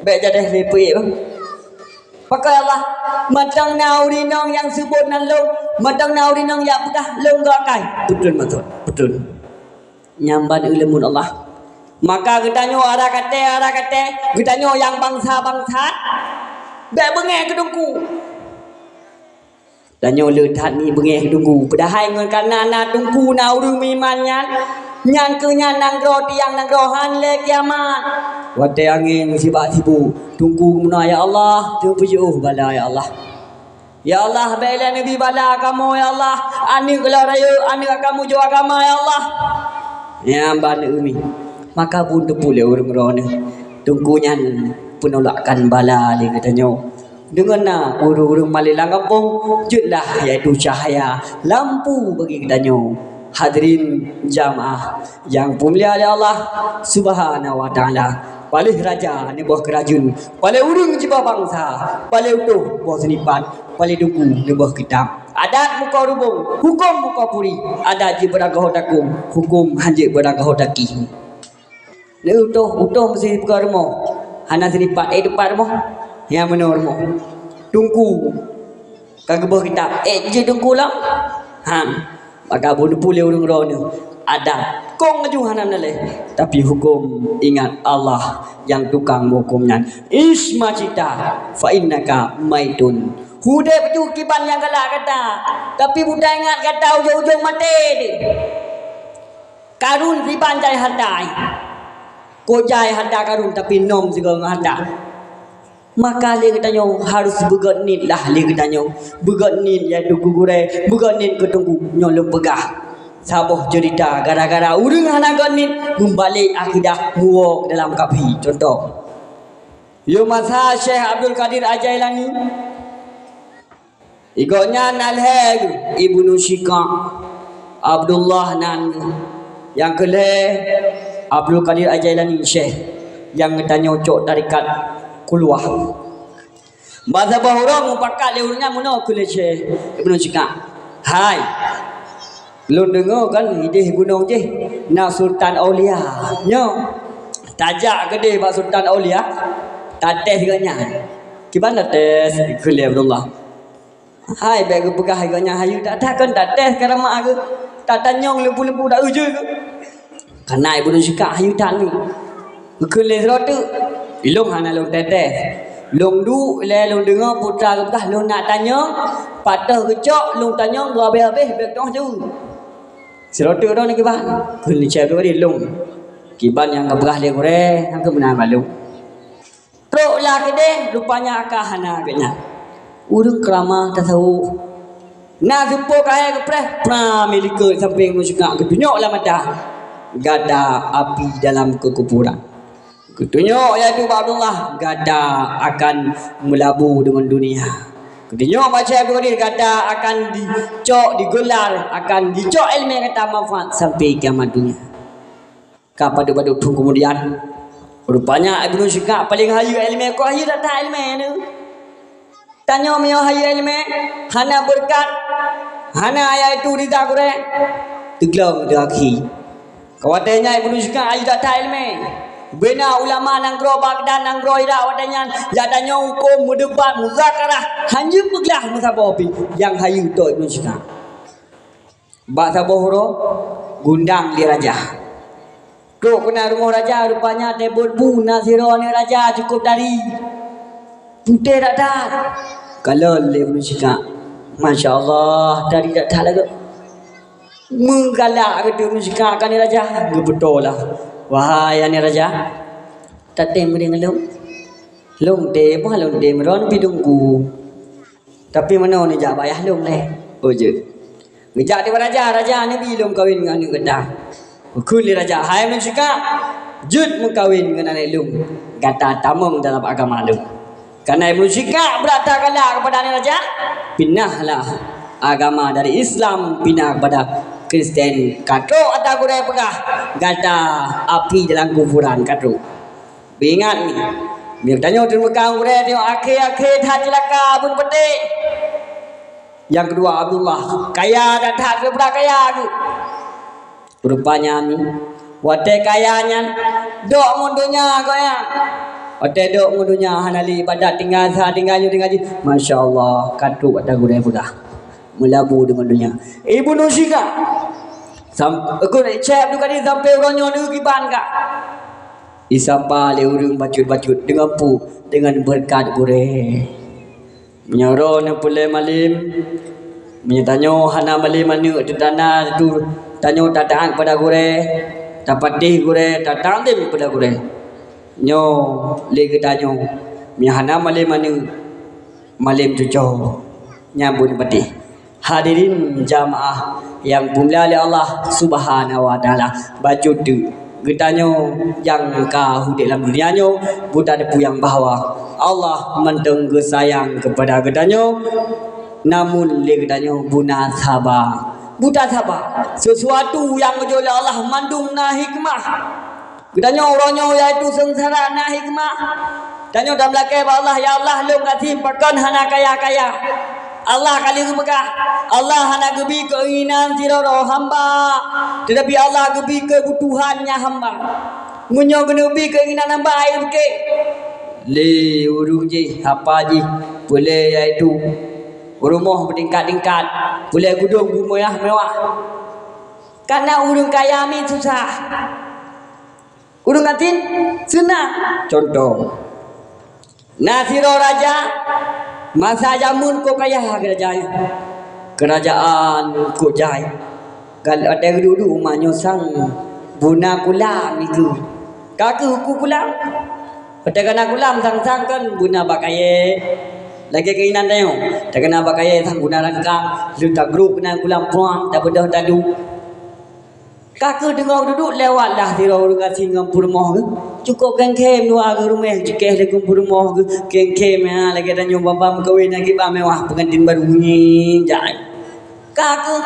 baik jadah lepek pakai Allah matang naurinong yang sebut nan long matang naurinong ya pegah long gakai betul nyamban ilmu Allah maka kita nyo arah kata kita nyo yang bangsa baik bengeh kedungku danyo letat ni bengeh kedungku padahal ngan kanana tungku naurung mimanyan nyang kenya nang ro tiang nang rohan le kiamat wate angin sibak sibu tunggu muna ya Allah tujuh bala ya Allah ya Allah bela nabi bala kamu ya Allah ani gelar rayu ani kamu jo agama ya Allah ya ban umi maka pun tepule urang rone tunggunya penolakan bala le katanya dengan na urang malilang kampung jutlah yaitu cahaya lampu bagi katanya hadirin jamaah yang mulia oleh Allah Subhanahu wa taala. Paling raja ni buah kerajaan, paling urung jiba bangsa, paling utuh buah senipan, paling duku ni buah kitab. Adat muka rubung, hukum muka puri. Adat je beragah takung, hukum hanje beragah taki. Ni utuh mesti buka rumah. Hana senipan depan rumah. Yang mana rumah? Tungku. Kagak buah kitab. Je tungku lah. Maka bunuh pulih urung rono ada kong ajuhanan nale tapi hukum ingat Allah yang tukang hukumnya isma cita fa innaka maitun hude peju kiban yang galak kata tapi budak ingat kata ujung-ujung mati karun riban jai hadai ko jai hada karun tapi nom juga ngada maka dia katanya harus begonit lah dia katanya begonit ya dugu gure begonit ketunggu nyolong pegah saboh cerita gara-gara urang hana gonit gumbalik akidah muak dalam kafi contoh yo masa Syekh Abdul Qadir Ajailani igonya nalheg Ibnu Syika Abdullah nan yang keleh Abdul Qadir Ajailani Syekh yang katanya cok tarikat keluar masa bahurang pakat leurnya muno kule Syekh Ibnu Syika Hai, belum dengar kan ide gunung je. Nak Sultan Aulia. Nyo. Tajak gede Pak Sultan Aulia. Tates ganya. Gimana tes kuliah Abdullah? Hai beg pegah ganya hayu tak kan tates karama ke. Tak tanyong lembu-lembu dak uje ke. Kanai bunuh sikak hayu tak ni. Kuliah rotu. Ilung hana long tetes. Long du le long dengar putra ke pegah long nak tanya. Patah kecok long tanya habis-habis beg dah tu. Serotu dah nak kiban. Kuliah cep tu dia long. Kiban yang keberah dia kore, yang ke benar malu. Teruk lah kedai, rupanya akah hana agaknya. Urung keramah tak tahu. Nak jumpa kaya ke preh, pernah milika sampai musyukak ketunyok lah mata. Gada api dalam kekuburan. Ketunyok iaitu Abdullah, gada akan melabu dengan dunia. Ketunyok macam itu ni, gada akan dicok, digelar, akan dicok ilmu kata manfaat sampai kiamat dunia. Kapan pada tu kemudian rupanya Ibnu Syikak paling hayu ilmu kau hayu tak tahu ilmu ni. Tanya mio hayu ilmu, hana berkat, hana ayat itu rida kure. Teglang daki. Kawatanya Ibnu Syikak hayu tak tahu ilmu. Bena ulama nang gro Baghdad nang gro Iraq wadanya ya tanya hukum berdebat muzakarah hanya peglah musababi yang hayu tu Ibnu Syikak. Bahasa bohro gundang dia raja. Duk kena rumah raja rupanya tebur bu Naziro ni raja cukup dari putih tak dah. Kalau Ibnu Syikak Masya Allah dari tak dah lagi. Menggalak ke Ibnu Syikak kan ni raja. Betul lah. Wahai ni raja. Tak tem dengan long. Long tem pun long tem ron pidungku. Tapi mana ni jak bayah long leh. Oh je. Ngejak dia raja ni bilum kahwin dengan ni kedang. Kuli raja hai Ibnu Syikak jud mengkawin dengan anak lung kata tamam dalam agama lung karena Ibnu Syikak berata galak kepada anak raja pinahlah agama dari Islam pinah kepada Kristen katro atau kurai pegah kata api dalam kuburan katro ingat ni biar tanya terima kasih kurai tengok akhir-akhir tak celaka pun petik yang kedua Abdullah kaya dan tak seberapa kaya tu. Rupanya ni wate kayanya dok mundunya kau ya wate dok mundunya hanali ibadat tinggal Masya Allah katu ada gudai pula melabu dengan dunia Ibnu Syikak aku nak cek tu kali sampai orangnya ni kiban kak isapa le urung bacut-bacut dengan pu dengan berkat gure menyoro na pule malim menyatanya hana malim manu tu tanah tu tanyo tatang pada gure tapati gure tatang dem pada gure nyo legi tanyo mihana malim manu malim cuco nyambun pati hadirin jamaah yang dimuliakan oleh Allah Subhanahu wa taala baju tu getanyo yang kau dalam dunianyo buta depu yang bahwa Allah mentengge sayang kepada getanyo namun le getanyo buna sabar buta sabar sesuatu yang oleh Allah mandung na hikmah gedanya orangnya iaitu sengsara na hikmah tanya dalam lakai Allah ya Allah lu kasih pakan hana kaya-kaya Allah kali rumah Allah hana gebi keinginan siroro hamba tetapi Allah gebi kebutuhannya hamba munyo gebi keinginan hamba air ke le urung je apa je boleh iaitu rumah bertingkat-tingkat boleh gudung rumah mewah karena urung kaya mi susah urung ngatin senang contoh Nasiro raja masa jamun ko kaya kerajaan ko jai kalau ada dulu rumahnya sang buna kulam itu kaki huku kulam ada kena kulam sang-sang kan buna bakaye lagi keinginan tayo tak kena pakai sang guna rangkang letak grup kena kulang puang tak bedah tadu kakak dengar duduk lewatlah tiro urang kasih ngampur moh cukup kem dua ke rumah jikeh le kumpul moh kem lagi ada nyoba bam kawin lagi bam mewah pengantin baru ni jangan kakak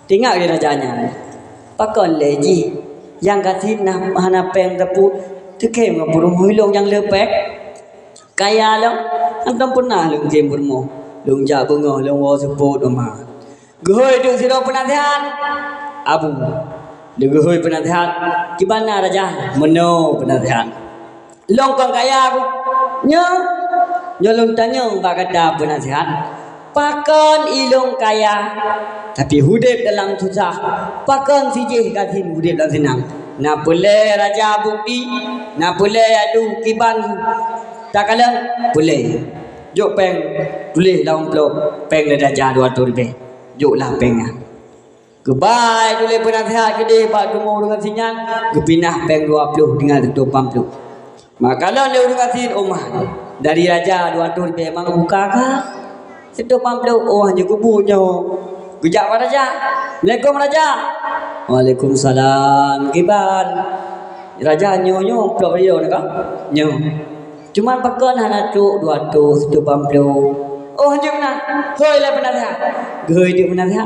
tinggal di rajanya pakon leji yang kasih nah hana peng tepu tu kem ngampur moh hilong yang lepek kaya lang ang pernah lung game bermo lung ja bungo lung wo support ma Gehoi tu siro penasihat. Abu. Dia gehoi penasihat. Gimana raja? Meno penasihat. Long kong kaya aku. Nya. Nyolong tanya pak kata penasihat. Pakon ilong kaya. Tapi hudip dalam susah. Pakon sijih katin hudip dalam senang. Nak boleh raja bukti. Nak boleh adu kiban. Tak kalah boleh. Jok peng tulis dalam blok peng raja 200 lebih. Joklah pengnya. Kebai tulis penasihat kedai pak gemuk dengan sinyal. Kepinah peng 20 dengan tutup 40. Makalah dia dengan sin omah. Dari raja 200 lebih memang buka kah? Tutup 40. Oh hanya kubunya. Kejap pak raja. Assalamualaikum raja. Waalaikumsalam. Kiban. Raja nyo blok dia nak kah? Nyo. Cuma pakai anak tu 200 180. Oh hanya mana? Hoi lah penasihat. Hoi dia penasihat.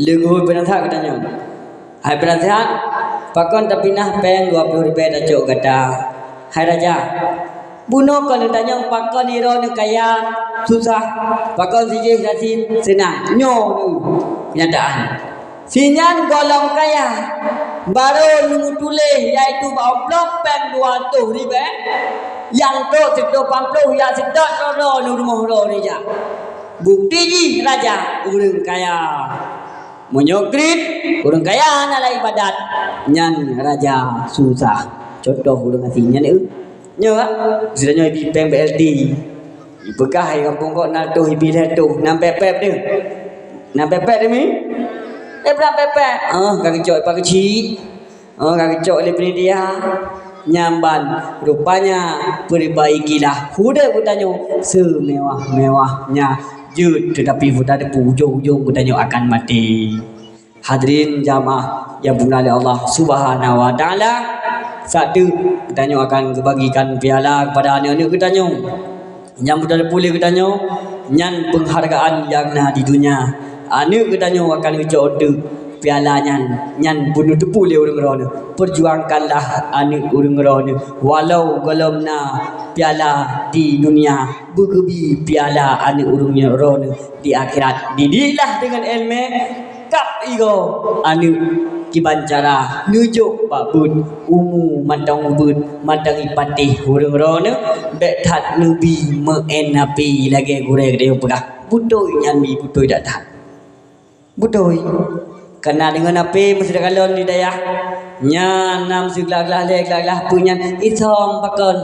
Lego penasihat katanya. Hai penasihat. Pakai tapi nah peng 20 ribu dah cok kata. Hai raja. Bunuh kalau tanya pakai ni ro ni kaya susah. Pakai sijih sasin senang. Nyo tu kenyataan. Sinyan golong kaya. Baru nunggu tulis iaitu bawa blok peng 200 ribu. Yang tu sedok pamplu yang sedok ro ni rumah ro ni ja. Bukti ji raja urang kaya. Menyokrit urang kaya nak lah ibadat. Nyan raja susah. Contoh urang asinya ni. Nya sedanya di peng BLT. Ipegah kampung kok nak tu ibil tu nam pepep dia. Nam pepep dia mi. Berapa pepep? Kaki cok pak kecil. Kaki cok lebih dia. Nyamban rupanya perbaikilah huda kutanya semewah-mewahnya jut tetapi huda ada ujung-ujung kutanya akan mati. Hadirin jamaah yang dimuliakan Allah Subhanahu wa taala, satu kutanya akan kebagikan piala kepada anak-anak kutanya yang sudah boleh kutanya nyan penghargaan yang na di dunia anak kutanya akan ucap piala nyan bunuh depu le urang rono perjuangkanlah anak urang rono walau golomna piala di dunia bergebi piala anak urang rono di akhirat didiklah dengan ilmu kap igo anak kibancara nujuk babun umu mandang ubud mandang ipatih urang rono betat nubi menapi lagi gurek dia pegah butoy nyan mi butoy datang butoy kena dengan apa mesti kalon di daya nya nam seglah-glah lek-glah punya isom pakon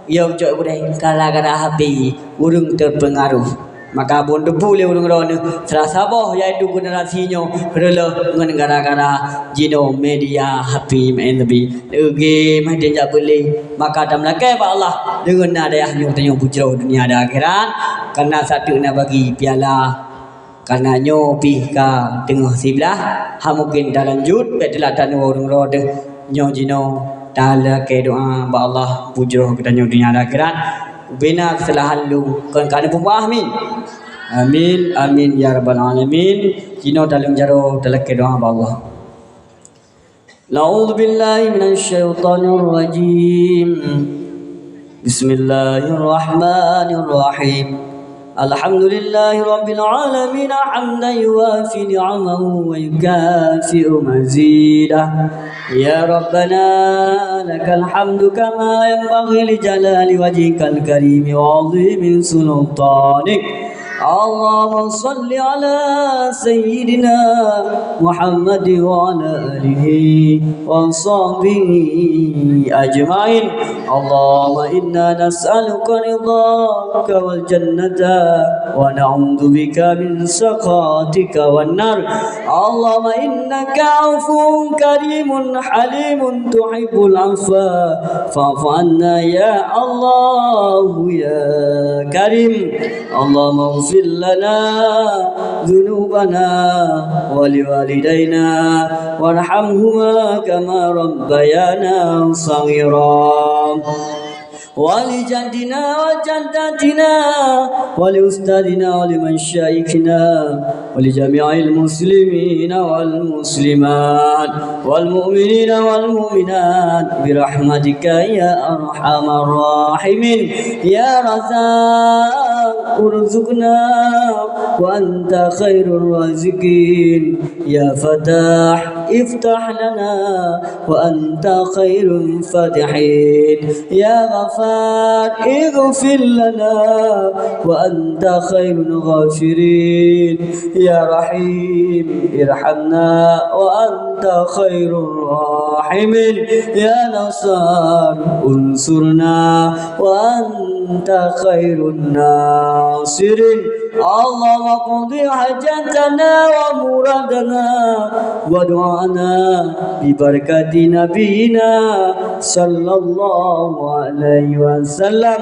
yo cok budai kala-kala hapi urung terpengaruh maka bon debu le urung ron serasa boh iaitu generasinya rela dengan gara-gara jino media hapi main lebih lagi main dia boleh maka dalam lakai ba Allah dengan daya nyu bujro dunia dan akhirat karena satu nak bagi piala karena nyo pihka tengah sebelah ha mungkin dah lanjut betul tak orang roh nyo jino tala ke doa ba Allah bujroh kita nyo dunia akhirat bina kesalahan lu kan pemah amin amin amin ya rabbal alamin jino dalam jaro tala ke doa ba Allah A'udzu billahi minasyaitonir rajim Bismillahirrahmanirrahim الحمد لله رب العالمين حمدا يوافي نعمه ويكافئ مزيده يا ربنا لك الحمد كما ينبغي لجلال وجهك الكريم وعظيم سلطانك اللهم صل على سيدنا محمد وعلى آله وصحبه أجمعين اللهم إنا نسألك رضاك والجنة ونعوذ بك من سخطك والنار اللهم إنك عفو كريم حليم تحب العفو فاعف عنا يا الله يا كريم اللهم اغفر لنا ذنوبنا ولوالدينا وارحمهما كما ربيانا صغيرا ولجدنا وجدتنا ولأستاذنا ولمشايخنا ولجميع المسلمين والمسلمات والمؤمنين والمؤمنات برحمتك يا أرحم الراحمين يا رزاق ارزقنا وأنت خير الرازقين يا فتاح افتح لنا وأنت خير الفاتحين يا غفار اغفر لنا وأنت خير الغافرين يا رحيم ارحمنا وأنت خير الراحمين يا نصار انصرنا وأنت خير الناصرين اللهم اقض حاجتنا ومرادنا ودعانا ببركة نبينا صلى الله عليه وسلم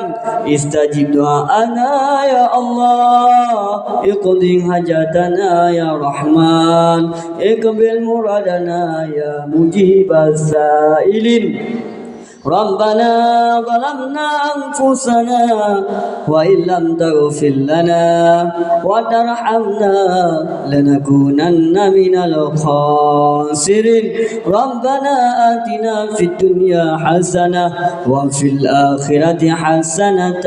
استجب دعاءنا يا الله اقض حاجتنا يا رحمن اقبل مرادنا يا مجيب السائلين ربنا ظلمنا أنفسنا وإن لم تغفر لنا وترحمنا لنكونن من الخاسرين ربنا آتنا في الدنيا حسنة وفي الآخرة حسنة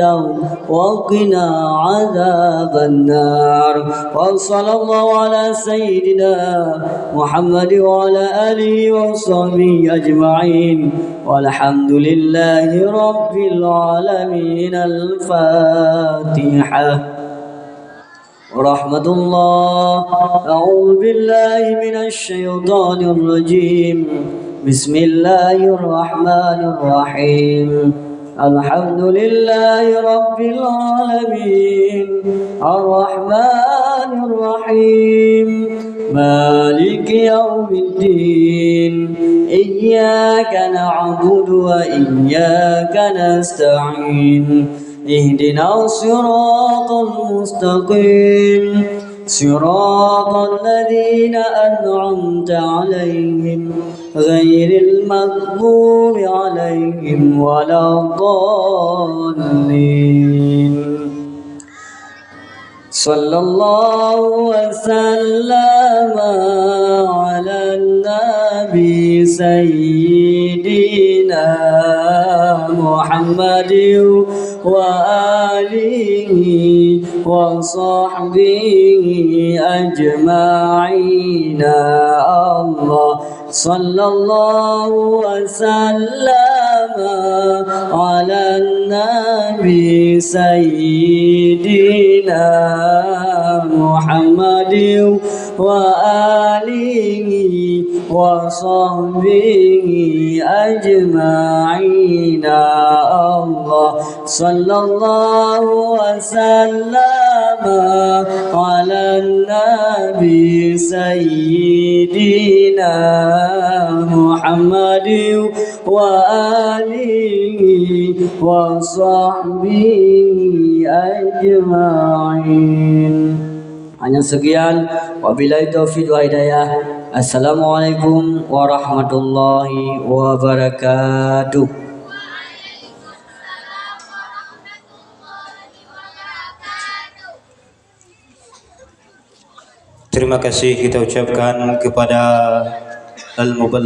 وقنا عذاب النار وصلى الله على سيدنا محمد وعلى آله وصحبه أجمعين والحمد لله رب العالمين الفاتحة ورحمة الله أعوذ بالله من الشيطان الرجيم بسم الله الرحمن الرحيم الحمد لله رب العالمين الرحمن الرحيم مالك يوم الدين إياك نعبد وإياك نستعين اهدنا الصراط المستقيم صراط الذين أنعمت عليهم غير المغضوب عليهم ولا الضالين صلى الله وسلم على النبي سيدنا محمد وآله وصحبه أجمعين الله صلى الله وسلم على النبي سيدنا محمد وآله وصحبه أجمعين الله صلى الله وسلم على النبي سيدنا محمد وآله وصحبه أجمعين. Hanya sekian, wabillahi taufiq wa hidayah. Assalamualaikum warahmatullahi wabarakatuh. Terima kasih kita ucapkan kepada Al-Muballigh